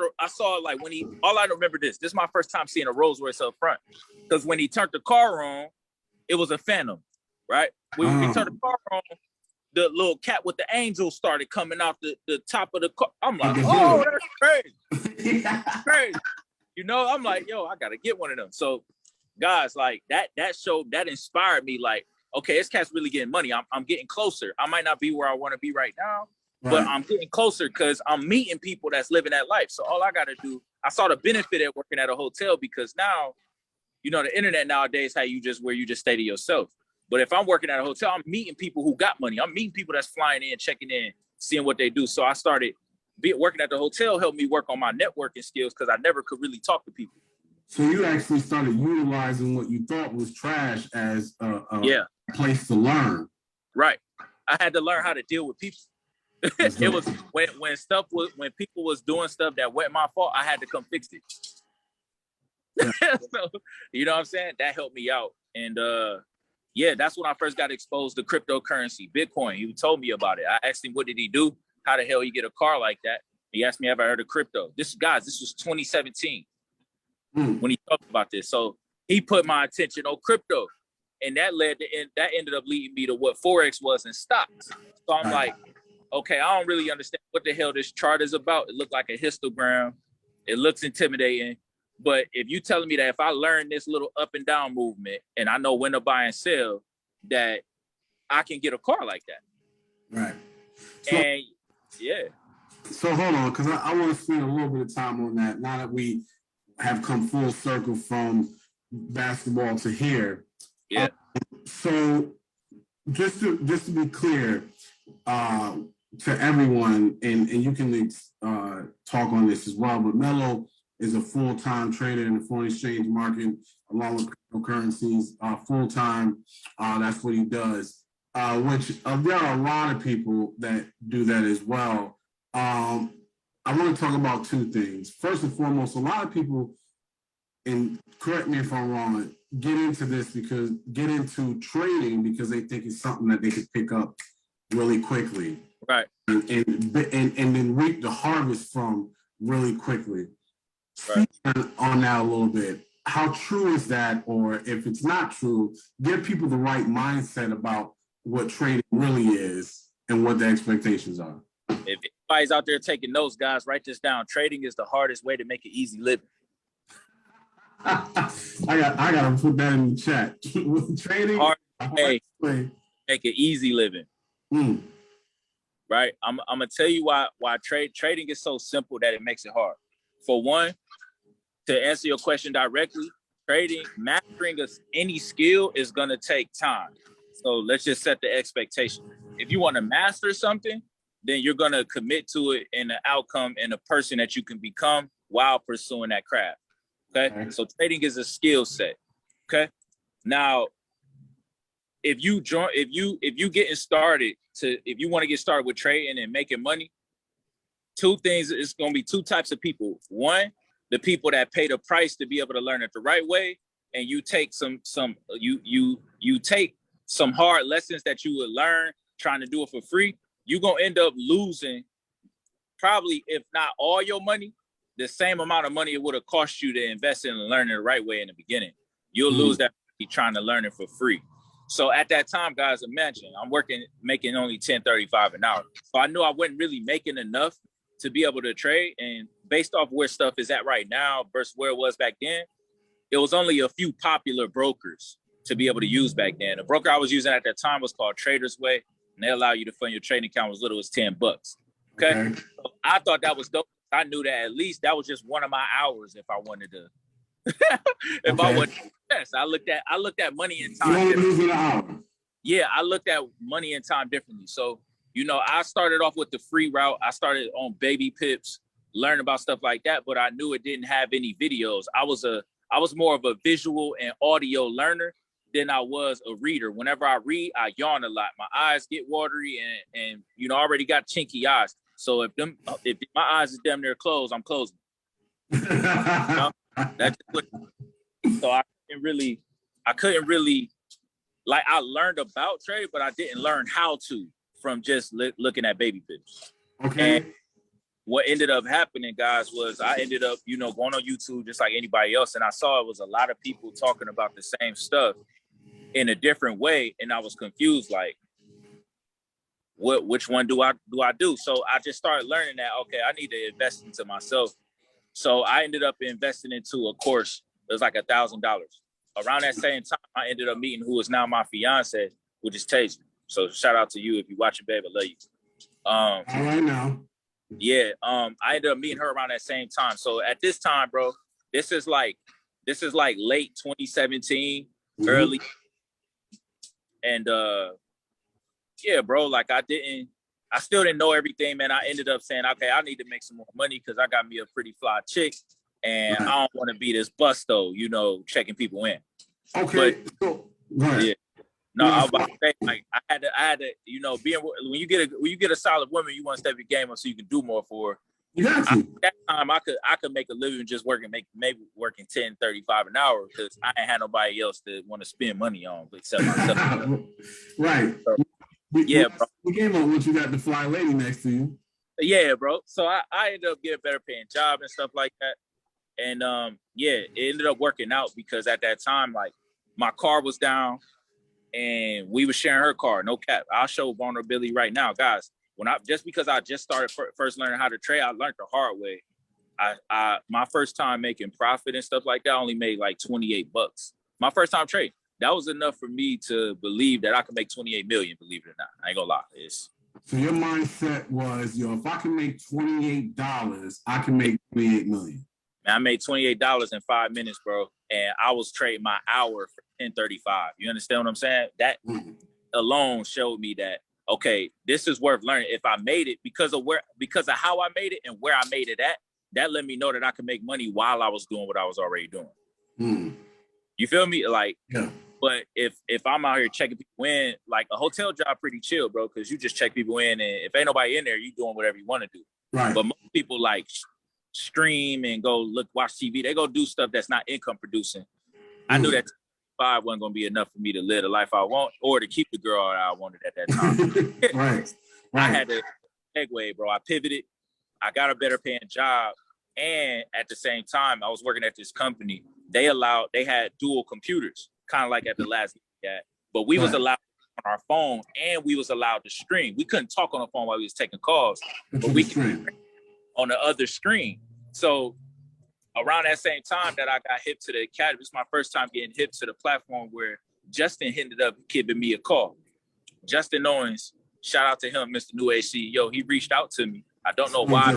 like when all I remember this is my first time seeing a Rolls Royce up front. Because when he turned the car on, it was a Phantom, right? When he turned the car on, the little cat with the angel started coming out the top of the car. I'm like, oh, that's crazy. That's crazy. I'm like, yo, I gotta get one of them. So guys, like that showed, that inspired me, like, okay, this cat's really getting money. I'm getting closer. I might not be where I want to be right now. But I'm getting closer because I'm meeting people that's living that life. So all I got to do, I saw the benefit of working at a hotel because now, the internet nowadays, where you just stay to yourself. But if I'm working at a hotel, I'm meeting people who got money. I'm meeting people that's flying in, checking in, seeing what they do. So I started working at the hotel, helped me work on my networking skills because I never could really talk to people. So you actually started utilizing what you thought was trash as a place to learn. Right. I had to learn how to deal with people. It was when people was doing stuff that wasn't my fault, I had to come fix it. So, you know what I'm saying? That helped me out. And that's when I first got exposed to cryptocurrency, Bitcoin. He told me about it. I asked him, what did he do? How the hell he get a car like that? He asked me, have I heard of crypto? This was 2017 when he talked about this. So he put my attention on crypto. And that ended up leading me to what Forex was in stocks. So I'm like, okay, I don't really understand what the hell this chart is about. It looked like a histogram. It looks intimidating. But if you telling me that if I learn this little up and down movement and I know when to buy and sell, that I can get a car like that. Right. So hold on, because I want to spend a little bit of time on that now that we have come full circle from basketball to here. Yeah. So just to be clear, to everyone, and you can talk on this as well, but Melo is a full-time trader in the foreign exchange market, along with cryptocurrencies, full-time. That's what he does, which there are a lot of people that do that as well. I want to talk about two things. First and foremost, a lot of people, and correct me if I'm wrong, get into trading because they think it's something that they could pick up really quickly. Right. And then reap the harvest from really quickly. Right. Speak on that a little bit. How true is that? Or if it's not true, give people the right mindset about what trading really is and what the expectations are. If anybody's out there taking notes, guys, write this down. Trading is the hardest way to make an easy living. I gotta put that in the chat. Trading make an easy living. Right? I'm gonna tell you why trading is so simple that it makes it hard. For one, to answer your question directly, mastering any skill is gonna take time. So let's just set the expectation. If you want to master something, then you're gonna commit to it and the outcome and the person that you can become while pursuing that craft. Okay. So trading is a skill set. Okay. Now, if you want to get started with trading and making money, two things, it's going to be two types of people. One, the people that pay the price to be able to learn it the right way. And you take you take some hard lessons that you would learn trying to do it for free. You're going to end up losing probably, if not all your money, the same amount of money it would have cost you to invest in and learn it the right way in the beginning. You'll lose that money trying to learn it for free. So at that time, guys, imagine I'm making only $10.35 an hour. So I knew I wasn't really making enough to be able to trade. And based off where stuff is at right now versus where it was back then, it was only a few popular brokers to be able to use back then. The broker I was using at that time was called Trader's Way, and they allow you to fund your trading account as little as $10. Okay. So I thought that was dope. I knew that at least that was just one of my hours if I wanted to. If I wanted to, yes, I looked at money and time. Losing an hour. Yeah, I looked at money and time differently. So, I started off with the free route. I started on baby pips, learning about stuff like that, but I knew it didn't have any videos. I was more of a visual and audio learner than I was a reader. Whenever I read, I yawn a lot. My eyes get watery and I already got chinky eyes. So if my eyes is damn near closed, I'm closing. That's what, so I couldn't really like, I learned about trade, but I didn't learn how to from just looking at baby pips. Okay. And what ended up happening, guys, was I ended up, going on YouTube just like anybody else. And I saw it was a lot of people talking about the same stuff in a different way. And I was confused, like, which one do I do? So I just started learning that, okay, I need to invest into myself. So I ended up investing into a course. It was like $1,000. Around that same time, I ended up meeting who is now my fiance, which is Tasia. So shout out to you if you're watching, babe. I love you. All right now. Yeah. I ended up meeting her around that same time. So at this time, bro, this is like late 2017, early. And yeah, bro, like I still didn't know everything, man. I ended up saying, okay, I need to make some more money because I got me a pretty fly chick, and I don't want to be this busto, checking people in. Okay, but, so go ahead. Yeah. No, I was about to say, like, I had to, when you get a solid woman, you want to step your game up so you can do more for her. You got to. At that time, I could make a living just maybe working $10.35 an hour because I ain't had nobody else to want to spend money on except myself. Right. So, yeah, bro. You came up once you got the fly lady next to you. Yeah, bro. So I ended up getting a better paying job and stuff like that. And yeah, it ended up working out because at that time, like, my car was down and we were sharing her car. No cap. I'll show vulnerability right now, guys. Because I just started first learning how to trade, I learned the hard way. I my first time making profit and stuff like that, I only made like $28. My first time trading. That was enough for me to believe that I could make 28 million, believe it or not. I ain't gonna lie. So your mindset was, if I can make $28, I can make 28 million. Man, I made $28 in 5 minutes, bro. And I was trading my hour for $10.35. You understand what I'm saying? That alone showed me that, okay, this is worth learning. If I made it because of how I made it and where I made it at, that let me know that I could make money while I was doing what I was already doing. You feel me? Like, yeah. But if I'm out here checking people in, like a hotel job, pretty chill, bro, because you just check people in, and if ain't nobody in there, you doing whatever you want to do. Right. But most people like stream and go watch TV. They go do stuff that's not income producing. I knew that 5 wasn't gonna be enough for me to live the life I want or to keep the girl I wanted at that time. Right. I had to segue, bro. I pivoted. I got a better paying job, and at the same time, I was working at this company. They had dual computers, kind of like at the last guy, but we was allowed on our phone and we was allowed to stream. We couldn't talk on the phone while we was taking calls, but we could on the other screen. So around that same time that I got hip to the academy, it's my first time getting hip to the platform where Justin ended up giving me a call. Justin Owens, shout out to him, Mr. New Age CEO. He reached out to me. I don't know why,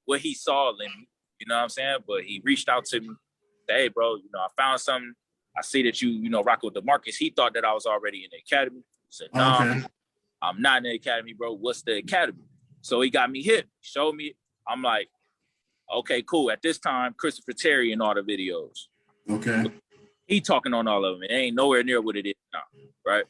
what he saw in me, you know what I'm saying? But he reached out to me. Said, hey, bro, I found something. I see that you rocking with the markets. He thought that I was already in the academy. I said, no, I'm not in the academy, bro. What's the academy? So he got me hip, showed me. I'm like, okay, cool. At this time, Christopher Terry in all the videos. Okay. He talking on all of them. It ain't nowhere near what it is now, right?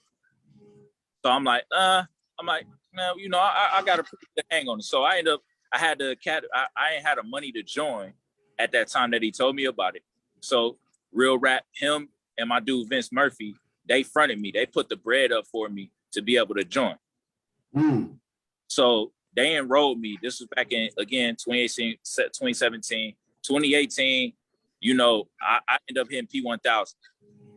So I'm like, man, I got a pretty good hang on it. So I ain't had the money to join at that time that he told me about it. So Real Rap, him and my dude Vince Murphy, they fronted me. They put the bread up for me to be able to join. So they enrolled me. This was back in, again, 2017, 2018. I ended up hitting P1000.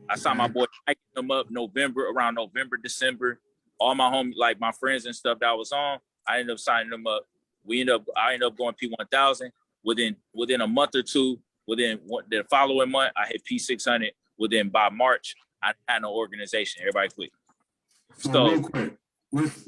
I saw my boy hiking them up around November, December. All my homies, like my friends and stuff that I was on, I ended up signing them up. I ended up going P1000 within a month or two. Within the following month, I hit P600. Within by March, I had no organization. Everybody quit. So real quick, let's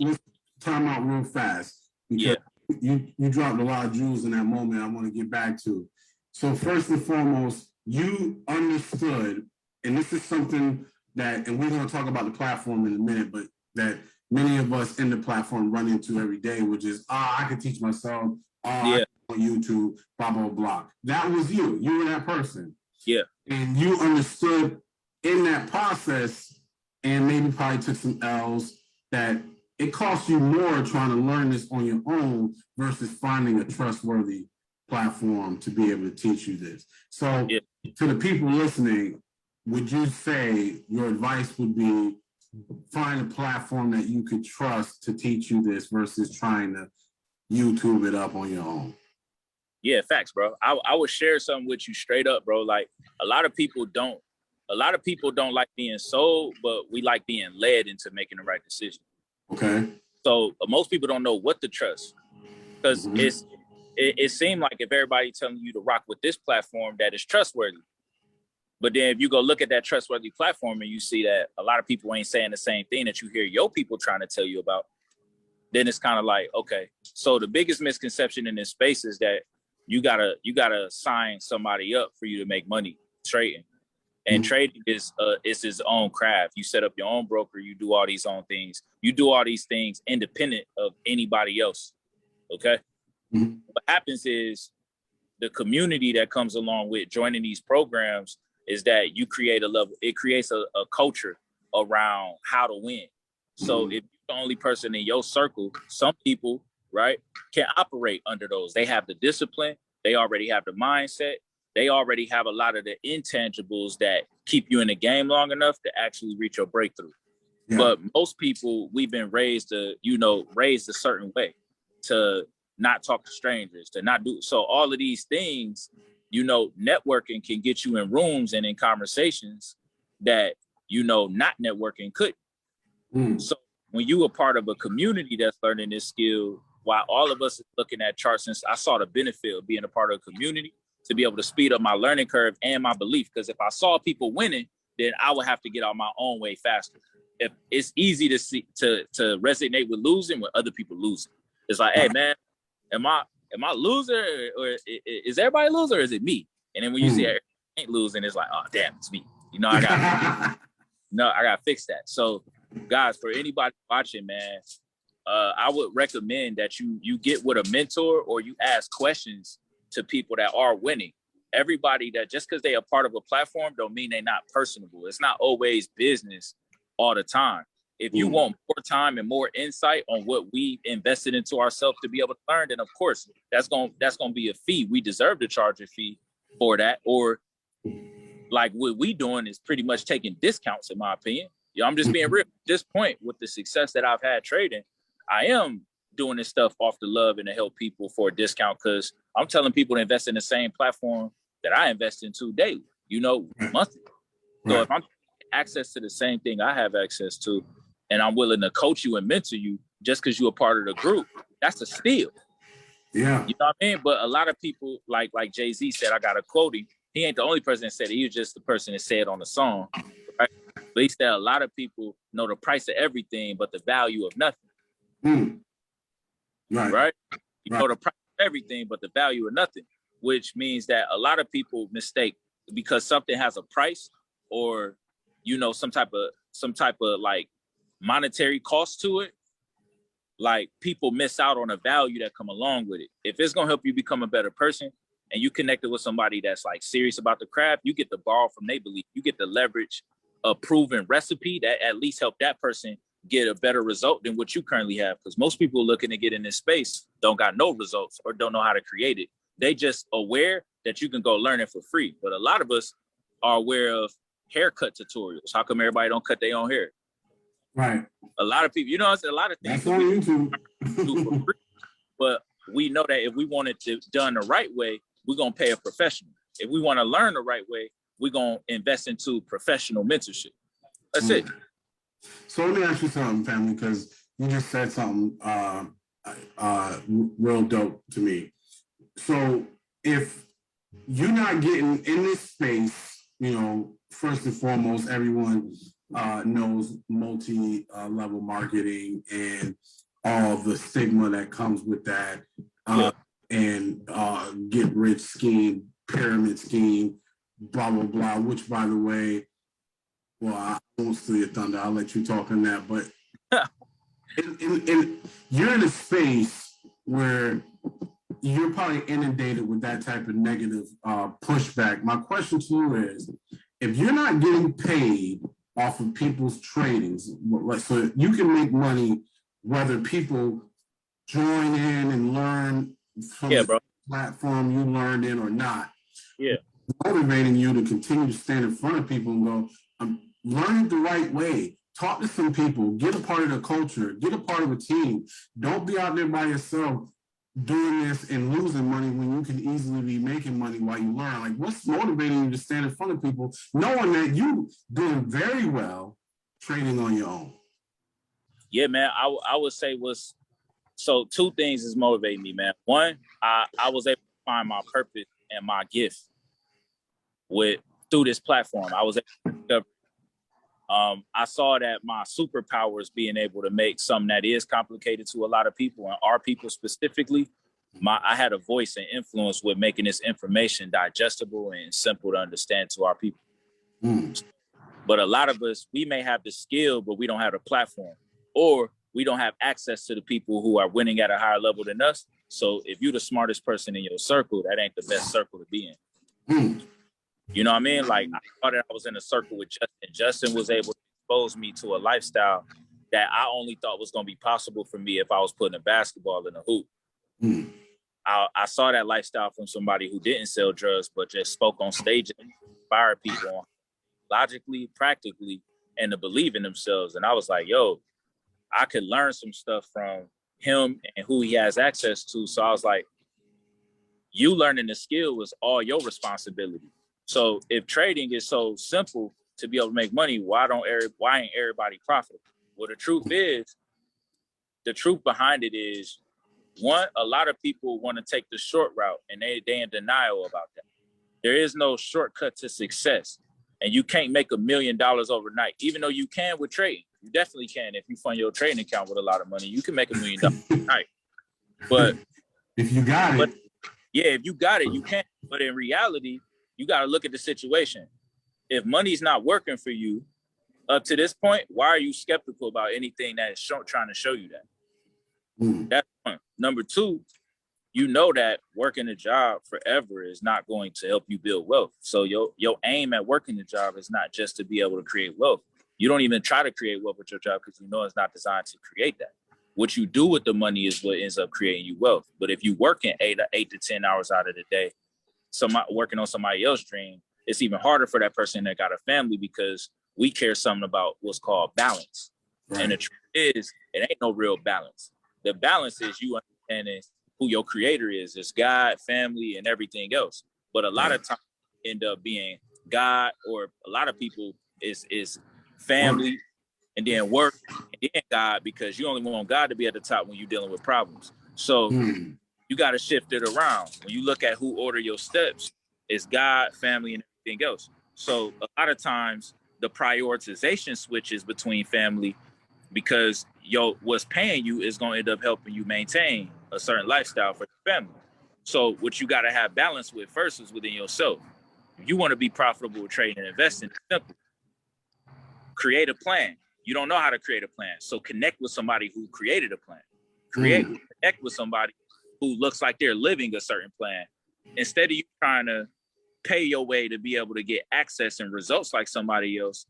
time out real fast because you dropped a lot of jewels in that moment. I want to get back to. So first and foremost, you understood, and this is something that, and we're going to talk about the platform in a minute, but that many of us in the platform run into every day, which is, I can teach myself, I on YouTube, blah, blah, blah. That was you. You were that person. Yeah. And you understood in that process, and maybe probably took some L's, that it costs you more trying to learn this on your own versus finding a trustworthy platform to be able to teach you this. So to the people listening, would you say your advice would be find a platform that you could trust to teach you this versus trying to YouTube it up on your own? Yeah, facts, bro. I would share something with you straight up, bro. Like a lot of people don't like being sold, but we like being led into making the right decision. Okay. So most people don't know what to trust because it seemed like if everybody telling you to rock with this platform that is trustworthy, but then if you go look at that trustworthy platform and you see that a lot of people ain't saying the same thing that you hear your people trying to tell you about, then it's kind of like, okay. So the biggest misconception in this space is that you gotta sign somebody up for you to make money trading. And trading is its own craft. You set up your own broker. You do all these own things. You do all these things independent of anybody else. Okay. What happens is the community that comes along with joining these programs is that you create a level. It creates a culture around how to win. So if you're the only person in your circle, some people, right, can operate under those. They have the discipline. They already have the mindset. They already have a lot of the intangibles that keep you in the game long enough to actually reach your breakthrough. Yeah. But most people, we've been raised a certain way to not talk to strangers, to not do. So all of these things, networking can get you in rooms and in conversations that, not networking could. So when you are part of a community that's learning this skill, while all of us is looking at charts, since I saw the benefit of being a part of a community, to be able to speed up my learning curve and my belief. Because if I saw people winning, then I would have to get out my own way faster. If it's easy to see to resonate with losing when other people losing. It's like, hey man, am I loser or is everybody loser or is it me? And then when you see everybody ain't losing, it's like, oh damn, it's me. I gotta fix that. So guys, for anybody watching, man, I would recommend that you get with a mentor or you ask questions to people that are winning. Everybody that just because they are part of a platform don't mean they're not personable. It's not always business all the time. If you want more time and more insight on what we invested into ourselves to be able to learn, then of course that's gonna be a fee. We deserve to charge a fee for that. Or like what we doing is pretty much taking discounts, in my opinion. I'm just being real. At this point, with the success that I've had trading, I am doing this stuff off the love and to help people for a discount because I'm telling people to invest in the same platform that I invest into daily, monthly. So if I'm access to the same thing I have access to, and I'm willing to coach you and mentor you just because you're a part of the group, that's a steal. Yeah. You know what I mean? But a lot of people, like Jay-Z said, I got to quote him. He ain't the only person that said it. He was just the person that said on the song, right? But he said a lot of people know the price of everything, but the value of nothing. Right? You know the price of everything, but the value of nothing, which means that a lot of people mistake because something has a price or, some type of like monetary cost to it. Like people miss out on a value that come along with it. If it's going to help you become a better person and you connected with somebody that's like serious about the craft, you get to borrow from their belief. You get to leverage a proven recipe that at least help that person get a better result than what you currently have. Because most people looking to get in this space don't got no results or don't know how to create it. They just aware that you can go learn it for free. But a lot of us are aware of haircut tutorials. How come everybody don't cut their own hair? Right. A lot of people, a lot of things. That's on YouTube. Do for free. But we know that if we want it to done the right way, we're going to pay a professional. If we want to learn the right way, we're going to invest into professional mentorship. That's it. So let me ask you something, family, because you just said something real dope to me. So if you're not getting in this space, first and foremost, everyone knows multi-level marketing and all the stigma that comes with that, and get rich scheme, pyramid scheme, blah, blah, blah, which, by the way, well, I won't steal your thunder. I'll let you talk on that. But you're in a space where you're probably inundated with that type of negative pushback. My question to you is, if you're not getting paid off of people's tradings, so you can make money whether people join in and learn from the platform you learned in or not. Yeah. Motivating you to continue to stand in front of people and go, I'm learning the right way. Talk to some people, get a part of the culture, get a part of a team. Don't be out there by yourself doing this and losing money when you can easily be making money while you learn. Like, what's motivating you to stand in front of people, knowing that you doing very well trading on your own? Yeah, man, I would say so two things is motivating me, man. One, I was able to find my purpose and my gift through this platform. I was able to discover. I saw that my superpower is being able to make something that is complicated to a lot of people, and our people specifically. I had a voice and influence with making this information digestible and simple to understand to our people. But a lot of us, we may have the skill, but we don't have the platform, or we don't have access to the people who are winning at a higher level than us. So if you're the smartest person in your circle, that ain't the best circle to be in. You know what I mean? Like, I thought that I was in a circle with Justin. Justin was able to expose me to a lifestyle that I only thought was going to be possible for me if I was putting a basketball in a hoop. I saw that lifestyle from somebody who didn't sell drugs, but just spoke on stage and inspired people logically, practically, and to believe in themselves. And I was like, yo, I could learn some stuff from him and who he has access to. So I was like, you learning the skill was all your responsibility. So if trading is so simple to be able to make money, why ain't everybody profitable? Well, the truth behind it is, one, a lot of people want to take the short route, and they in denial about that. There is no shortcut to success, and you can't make $1 million overnight, even though you can with trading. You definitely can. If you fund your trading account with a lot of money, you can make $1 million overnight. But if you got it. Yeah, if you got it, you can. But in reality, you got to look at the situation. If money's not working for you up to this point, why are you skeptical about anything that is trying to show you that? That's one. Number two, you know that working a job forever is not going to help you build wealth. So your aim at working the job is not just to be able to create wealth. You don't even try to create wealth with your job because you know it's not designed to create that. What you do with the money is what ends up creating you wealth. But if you work in 8 to 10 hours out of the day, working on somebody else's dream, it's even harder for that person that got a family, because we care something about what's called balance. Right. And the truth is, it ain't no real balance. The balance is you understanding who your creator is. It's God, family, and everything else. But a lot of times end up being God, or a lot of people is family, and then work, and then God, because you only want God to be at the top when you're dealing with problems. So you got to shift it around. When you look at who order your steps, it's God, family, and everything else. So a lot of times the prioritization switches between family, because what's paying you is going to end up helping you maintain a certain lifestyle for your family. So what you got to have balance with first is within yourself. If you want to be profitable with trading and investing, it's simple. Create a plan. You don't know how to create a plan, so connect with somebody who created a plan. Connect with somebody who looks like they're living a certain plan. Instead of you trying to pay your way to be able to get access and results like somebody else,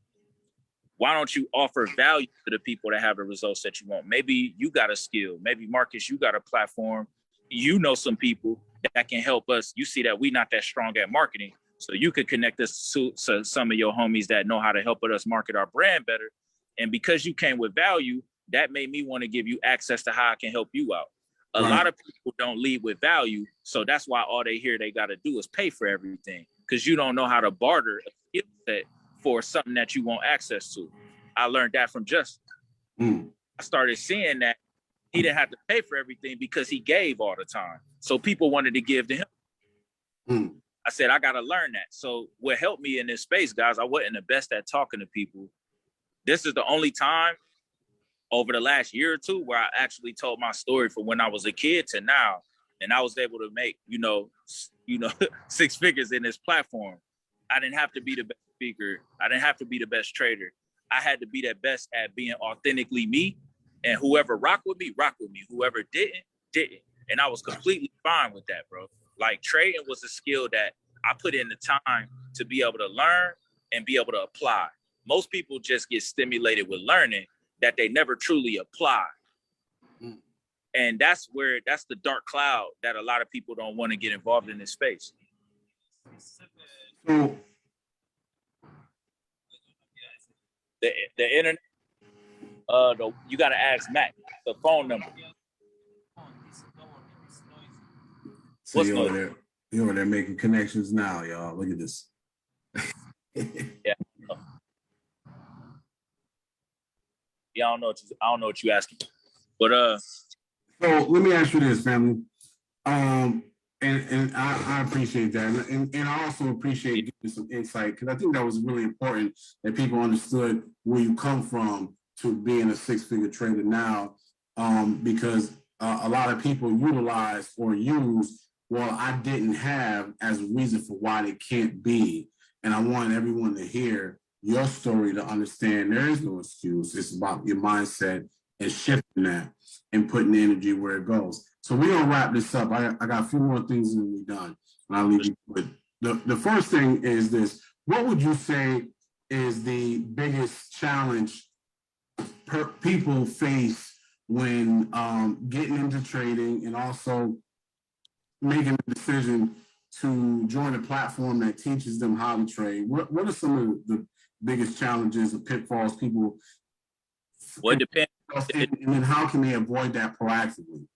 why don't you offer value to the people that have the results that you want? Maybe you got a skill. Maybe, Marcus, you got a platform. You know some people that can help us. You see that we not that strong at marketing, so you could connect us to some of your homies that know how to help us market our brand better. And because you came with value, that made me want to give you access to how I can help you out. A lot of people don't lead with value, so that's why all they hear they got to do is pay for everything, because you don't know how to barter a skill set for something that you want access to. I learned that from Justin. I started seeing that he didn't have to pay for everything because he gave all the time. So people wanted to give to him. Mm. I said, I got to learn that. So what helped me in this space, guys, I wasn't the best at talking to people. This is the only time over the last year or two where I actually told my story from when I was a kid to now. And I was able to make, 6 figures in this platform. I didn't have to be the best speaker. I didn't have to be the best trader. I had to be the best at being authentically me. And whoever rocked with me, rocked with me. Whoever didn't. And I was completely fine with that, bro. Like trading was a skill that I put in the time to be able to learn and be able to apply. Most people just get stimulated with learning that they never truly apply. Mm. And that's the dark cloud that a lot of people don't want to get involved in this space. So the internet, you got to ask Matt the phone number. So you're over there making connections now, y'all. Look at this. Yeah. Yeah, I don't know what you asking. But so let me ask you this, family. And I appreciate that. And I also appreciate giving some insight, because I think that was really important that people understood where you come from to being a 6-figure trader now, because a lot of people utilize or use, well, I didn't have, as a reason for why they can't be. And I want everyone to hear your story to understand there is no excuse. It's about your mindset and shifting that and putting the energy where it goes. So we're gonna wrap this up. I got a few more things to be done, and I'll leave you with the first thing is this. What would you say is the biggest challenge people face when getting into trading and also making a decision to join a platform that teaches them how to trade? What are some of the biggest challenges or pitfalls people? Well, it depends. And then how can they avoid that proactively?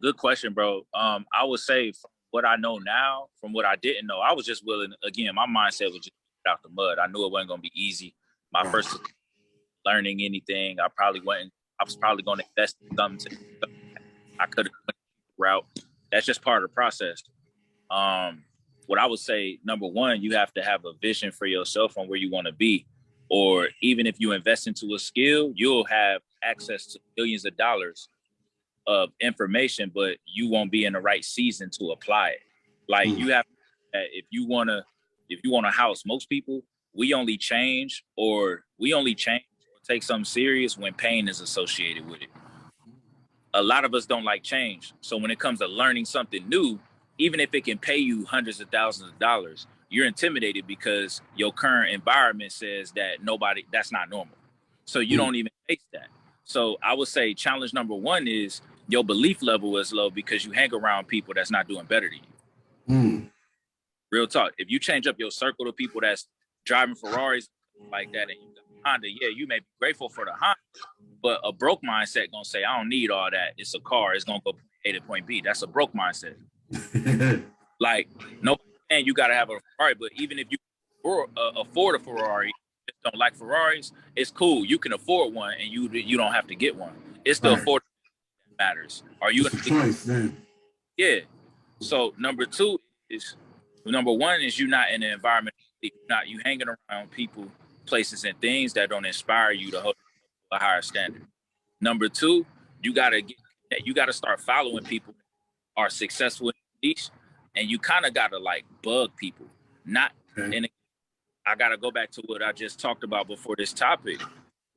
Good question, bro. I would say from what I know now, from what I didn't know, I was just willing. Again, my mindset was just get out the mud. I knew it wasn't gonna be easy. My first learning anything, I was probably going to invest in something. I could have went the route. That's just part of the process. What I would say, number one, you have to have a vision for yourself on where you want to be. Or even if you invest into a skill, you'll have access to billions of dollars of information, but you won't be in the right season to apply it. Like you have, if you want a house, most people, we only change or take something serious when pain is associated with it. A lot of us don't like change. So when it comes to learning something new, even if it can pay you hundreds of thousands of dollars, you're intimidated because your current environment says that that's not normal. So you don't even face that. So I would say challenge number one is your belief level is low because you hang around people that's not doing better than you. Real talk. If you change up your circle to people that's driving Ferraris like that and you got Honda, yeah, you may be grateful for the Honda, but a broke mindset gonna say, I don't need all that. It's a car. It's gonna go point A to point B. That's a broke mindset. Like, no, and you gotta have a Ferrari, but even if you afford a Ferrari, just don't like Ferraris, it's cool. You can afford one and you don't have to get one. It's the affordability that matters. Are you a choice then? Yeah. So number one is you not in an environment, you hanging around people, places, and things that don't inspire you to hold a higher standard. Number two, you gotta start following people that are successful in the niche, and you kind of gotta like bug people. And I gotta go back to what I just talked about before this topic.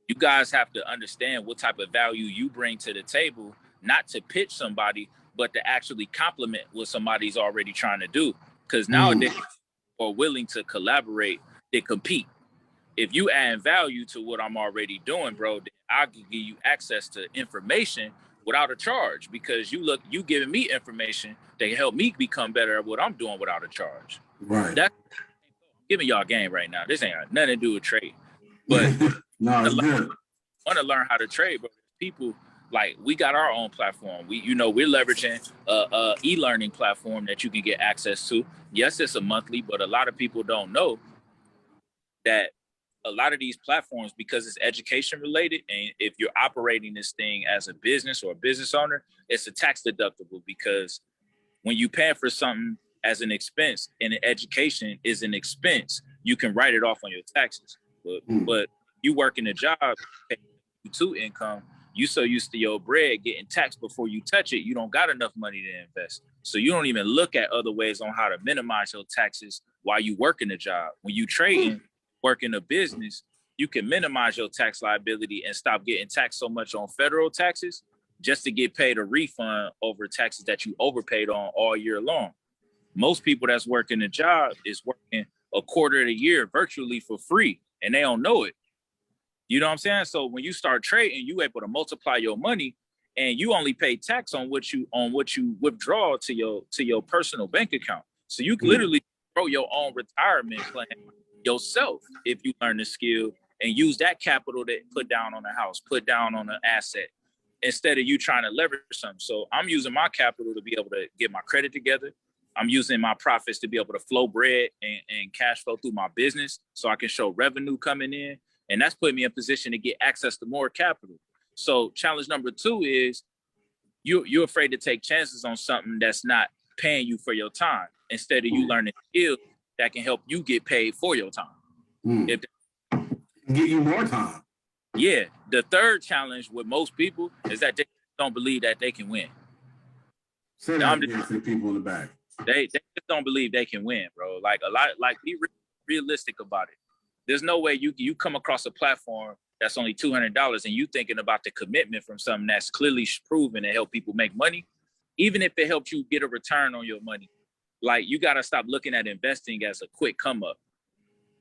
You guys have to understand what type of value you bring to the table, not to pitch somebody, but to actually complement what somebody's already trying to do. Because nowadays, people are willing to collaborate, they compete. If you add value to what I'm already doing, bro, then I can give you access to information without a charge, because you giving me information that can help me become better at what I'm doing without a charge. Right. That's giving y'all a game right now. This ain't got nothing to do with trade. But no, it's good. Want to learn how to trade, bro. People, like, we got our own platform. We're leveraging a e-learning platform that you can get access to. Yes, it's a monthly, but a lot of people don't know that a lot of these platforms, because it's education related, and if you're operating this thing as a business or a business owner, it's a tax deductible, because when you pay for something as an expense and an education is an expense, you can write it off on your taxes. But you work in a job, pay to income, you so used to your bread getting taxed before you touch it, you don't got enough money to invest. So you don't even look at other ways on how to minimize your taxes while you work in a job. When you trading, work in a business, you can minimize your tax liability and stop getting taxed so much on federal taxes just to get paid a refund over taxes that you overpaid on all year long. Most people that's working a job is working a quarter of the year virtually for free, and they don't know it. You know what I'm saying? So when you start trading, you able to multiply your money, and you only pay tax on what you withdraw to your personal bank account. So you can literally grow your own retirement plan yourself if you learn the skill and use that capital to put down on a house, put down on an asset, instead of you trying to leverage something. So I'm using my capital to be able to get my credit together. I'm using my profits to be able to flow bread and cash flow through my business so I can show revenue coming in. And that's putting me in position to get access to more capital. So challenge number 2 is you're afraid to take chances on something that's not paying you for your time, instead of you learning skills that can help you get paid for your time. If get you more time. Yeah. The third challenge with most people is that they don't believe that they can win. Say that again for the people in the back. They just don't believe they can win, bro. Like be realistic about it. There's no way you come across a platform that's only $200 and you thinking about the commitment from something that's clearly proven to help people make money. Even if it helps you get a return on your money, like, you got to stop looking at investing as a quick come up,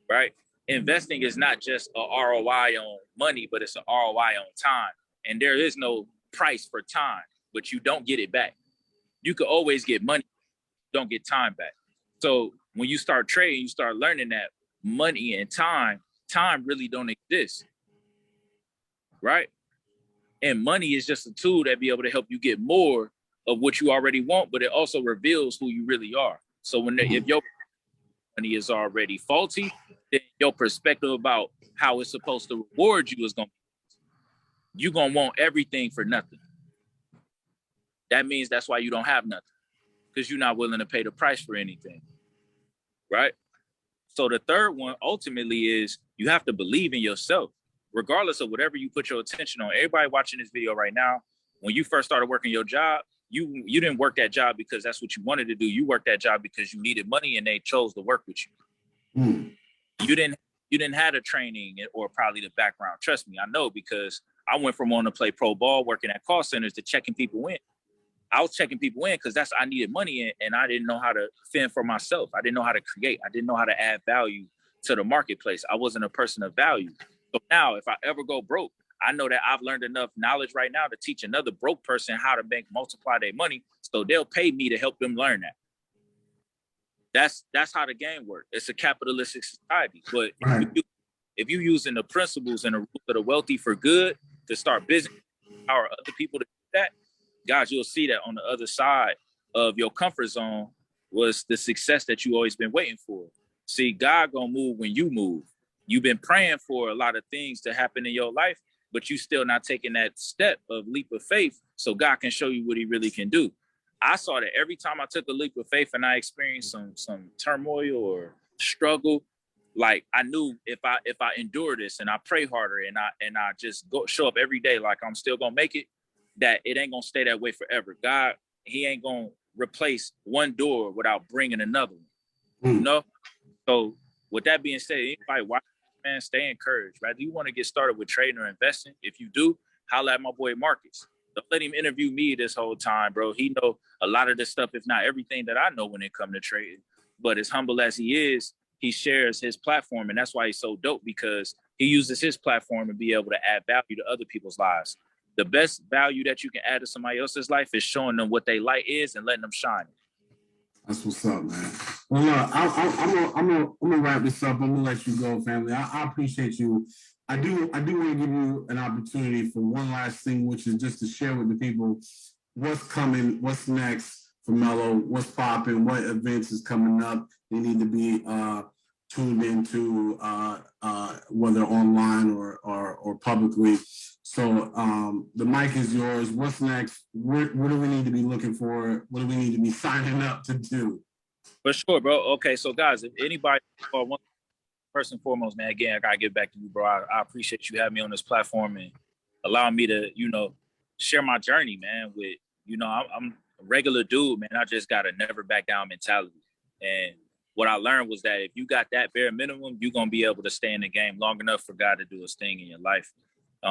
right? Investing is not just a ROI on money, but it's an ROI on time. And there is no price for time, but you don't get it back. You could always get money, don't get time back. So when you start trading, you start learning that money and time really don't exist, right? And money is just a tool that be able to help you get more of what you already want, but it also reveals who you really are. So if your money is already faulty, then your perspective about how it's supposed to reward you is you're gonna want everything for nothing. That means that's why you don't have nothing, because you're not willing to pay the price for anything, right? So the third one ultimately is you have to believe in yourself, regardless of whatever you put your attention on. Everybody watching this video right now, when you first started working your job, you didn't work that job because that's what you wanted to do. You worked that job because you needed money and they chose to work with you. You didn't have the training or probably the background. Trust me, I know, because I went from wanting to play pro ball, working at call centers, to checking people in. I was checking people in because I needed money, and I didn't know how to fend for myself. I didn't know how to create. I didn't know how to add value to the marketplace. I wasn't a person of value. So now if I ever go broke, I know that I've learned enough knowledge right now to teach another broke person how to multiply their money, so they'll pay me to help them learn that. That's how the game works. It's a capitalistic society. But if you using the principles and the rules of the wealthy for good to start business, empower other people to do that, guys, you'll see that on the other side of your comfort zone was the success that you always been waiting for. See, God gonna move when you move. You've been praying for a lot of things to happen in your life, but you still not taking that step of leap of faith so God can show you what he really can do. I saw that every time I took a leap of faith and I experienced some turmoil or struggle, like, I knew if I endure this and I pray harder and I just show up every day like I'm still gonna make it, that it ain't gonna stay that way forever. God, he ain't gonna replace one door without bringing another one. You know? So with that being said, anybody watching, man, stay encouraged, right? Do you want to get started with trading or investing? If you do, holla at my boy Marcus. Don't let him interview me this whole time, bro. He know a lot of this stuff, if not everything that I know when it comes to trading. But as humble as he is, he shares his platform, and that's why he's so dope, because he uses his platform to be able to add value to other people's lives. The best value that you can add to somebody else's life is showing them what they light is and letting them shine. That's what's up, man. Well, look, I'm gonna wrap this up. I'm gonna let you go, family. I appreciate you. I do want to give you an opportunity for one last thing, which is just to share with the people what's coming, what's next for Mello, what's popping, what events is coming up they need to be tuned into, whether online or publicly. So the mic is yours. What's next? What do we need to be looking for? What do we need to be signing up to do? For sure, bro. Okay, so guys, if anybody, first and foremost, man, again, I gotta get back to you, bro. I appreciate you having me on this platform and allowing me to, share my journey, man. With, I'm a regular dude, man. I just got a never back down mentality. And what I learned was that if you got that bare minimum, you're gonna be able to stay in the game long enough for God to do his thing in your life.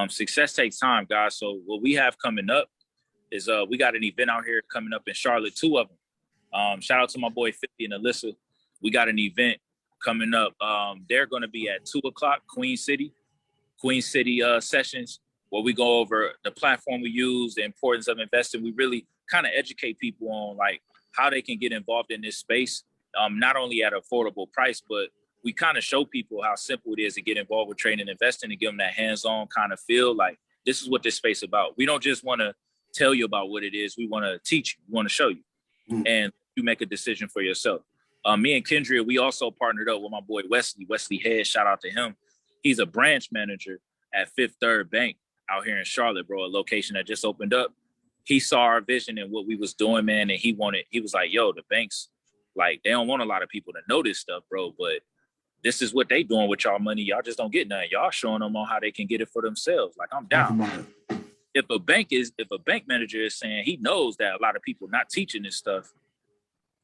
Success takes time, guys. So what we have coming up is we got an event out here coming up in Charlotte, 2 of them. Shout out to my boy 50 and Alyssa. We got an event coming up. They're going to be at 2:00, Queen City sessions, where we go over the platform we use, the importance of investing. We really kind of educate people on like how they can get involved in this space, not only at an affordable price, but we kind of show people how simple it is to get involved with trading and investing and give them that hands-on kind of feel like this is what this space is about. We don't just want to tell you about what it is. We want to teach you. We want to show you. And you make a decision for yourself. Me and Kendria, we also partnered up with my boy Wesley Head. Shout out to him. He's a branch manager at Fifth Third Bank out here in Charlotte, bro, a location that just opened up. He saw our vision and what we was doing, man, and he was like, yo, the banks, like, they don't want a lot of people to know this stuff, bro, but this is what they doing with y'all money. Y'all just don't get none. Y'all showing them on how they can get it for themselves. Like, I'm down. If a bank manager is saying he knows that a lot of people not teaching this stuff,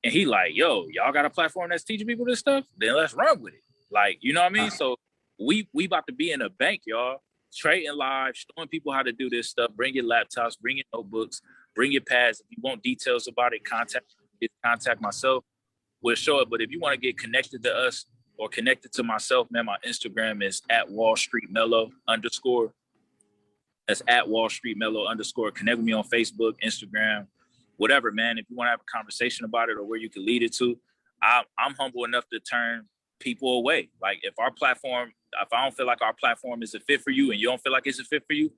and he like, yo, y'all got a platform that's teaching people this stuff, then let's run with it. Like, you know what I mean? So we about to be in a bank, y'all, trading live, showing people how to do this stuff. Bring your laptops, bring your notebooks, bring your pads. If you want details about it, contact myself. We'll show it. But if you want to get connected to us or connected to myself, man, my Instagram is @WallStreetMellow_. That's @WallStreetMellow_. Connect with me on Facebook, Instagram, whatever, man. If you want to have a conversation about it or where you can lead it to, I'm humble enough to turn people away. Like, if I don't feel like our platform is a fit for you and you don't feel like it's a fit for you,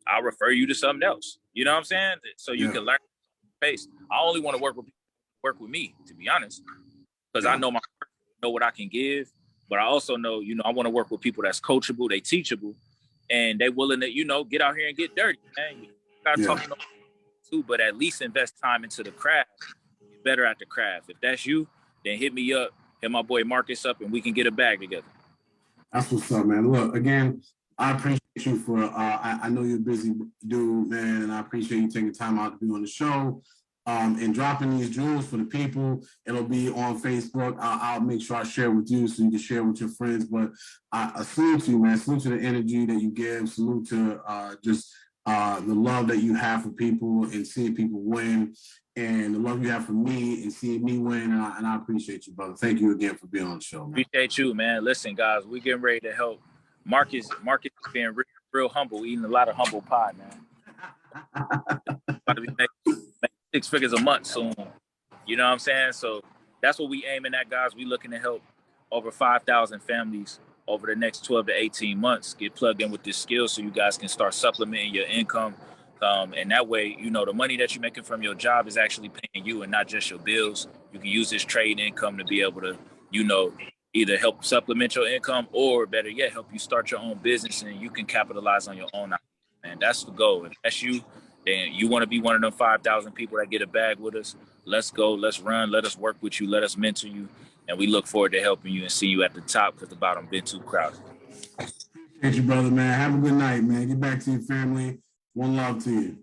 I'll refer you to something else. You know what I'm saying? So you can learn space. I only want to work with me, to be honest, because I know know what I can give, but I also know, I want to work with people that's coachable, they teachable, and they willing to, get out here and get dirty, man. You gotta talk too, but at least invest time into the craft. Get better at the craft. If that's you, then hit me up, hit my boy Marcus up, and we can get a bag together. That's what's up, man. Look, again, I appreciate you for, I know you're a busy dude, man, and I appreciate you taking time out to be on the show. And dropping these jewels for the people. It'll be on Facebook. I'll make sure I share with you so you can share with your friends. But I salute you, man. Salute to the energy that you give. Salute to the love that you have for people and seeing people win, and the love you have for me and seeing me win. And I appreciate you, brother. Thank you again for being on the show, man. Appreciate you, man. Listen, guys, we getting ready to help Marcus being real humble, eating a lot of humble pie, man. About to be making 6 figures a month soon. You know what I'm saying? So that's what we aiming at, guys. We looking to help over 5,000 families over the next 12 to 18 months get plugged in with this skill so you guys can start supplementing your income. And that way, the money that you're making from your job is actually paying you and not just your bills. You can use this trade income to be able to, either help supplement your income or, better yet, help you start your own business and you can capitalize on your own. And that's the goal. If that's you, then you want to be one of them 5,000 people that get a bag with us. Let's go. Let's run. Let us work with you. Let us mentor you. And we look forward to helping you and see you at the top because the bottom been too crowded. Appreciate you, brother, man. Have a good night, man. Get back to your family. One love to you.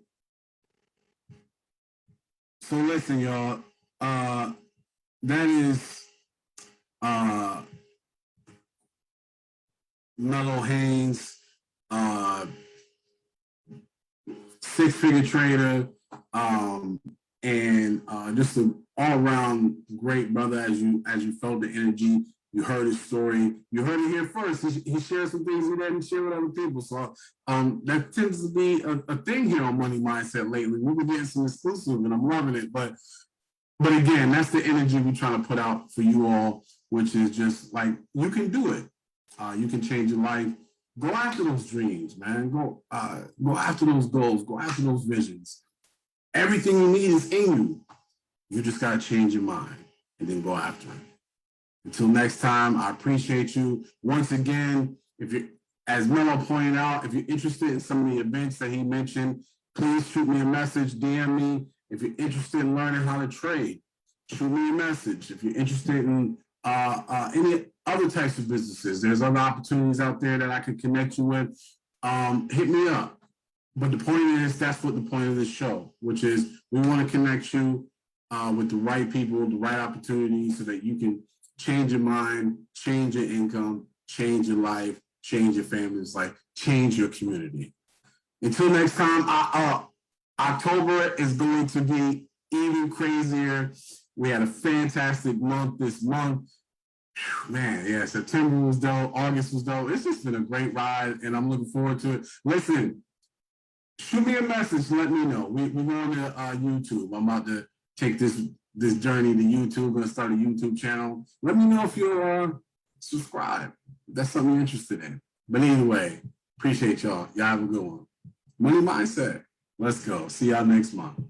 So listen, y'all. That is Melvin Haynes, 6-figure trader, and just an all-around great brother. As you felt the energy, you heard his story, you heard it here first. He shared some things he didn't share with other people. So that tends to be a thing here on Money Mindset lately. We've been getting some exclusive, and I'm loving it. But again, that's the energy we're trying to put out for you all, which is just like, you can do it. You can change your life. Go after those dreams, man. Go after those goals. Go after those visions. Everything you need is in you. You just got to change your mind and then go after it. Until next time, I appreciate you. Once again, if you, as Melo pointed out, if you're interested in some of the events that he mentioned, please shoot me a message, DM me. If you're interested in learning how to trade, shoot me a message. If you're interested in any other types of businesses, there's other opportunities out there that I can connect you with. Hit me up. But the point is, that's what the point of this show, which is we want to connect you with the right people, the right opportunities, so that you can change your mind, change your income, change your life, change your family's life, change your community. Until next time, October is going to be even crazier. We had a fantastic month this month. Man, yeah, September was dope. August was dope. It's just been a great ride, and I'm looking forward to it. Listen, shoot me a message. Let me know. We're going to YouTube. I'm about to take this journey to YouTube. I'm going to start a YouTube channel. Let me know if you're subscribed. If that's something you're interested in. But anyway, appreciate y'all. Y'all have a good one. Money Mindset. Let's go. See y'all next month.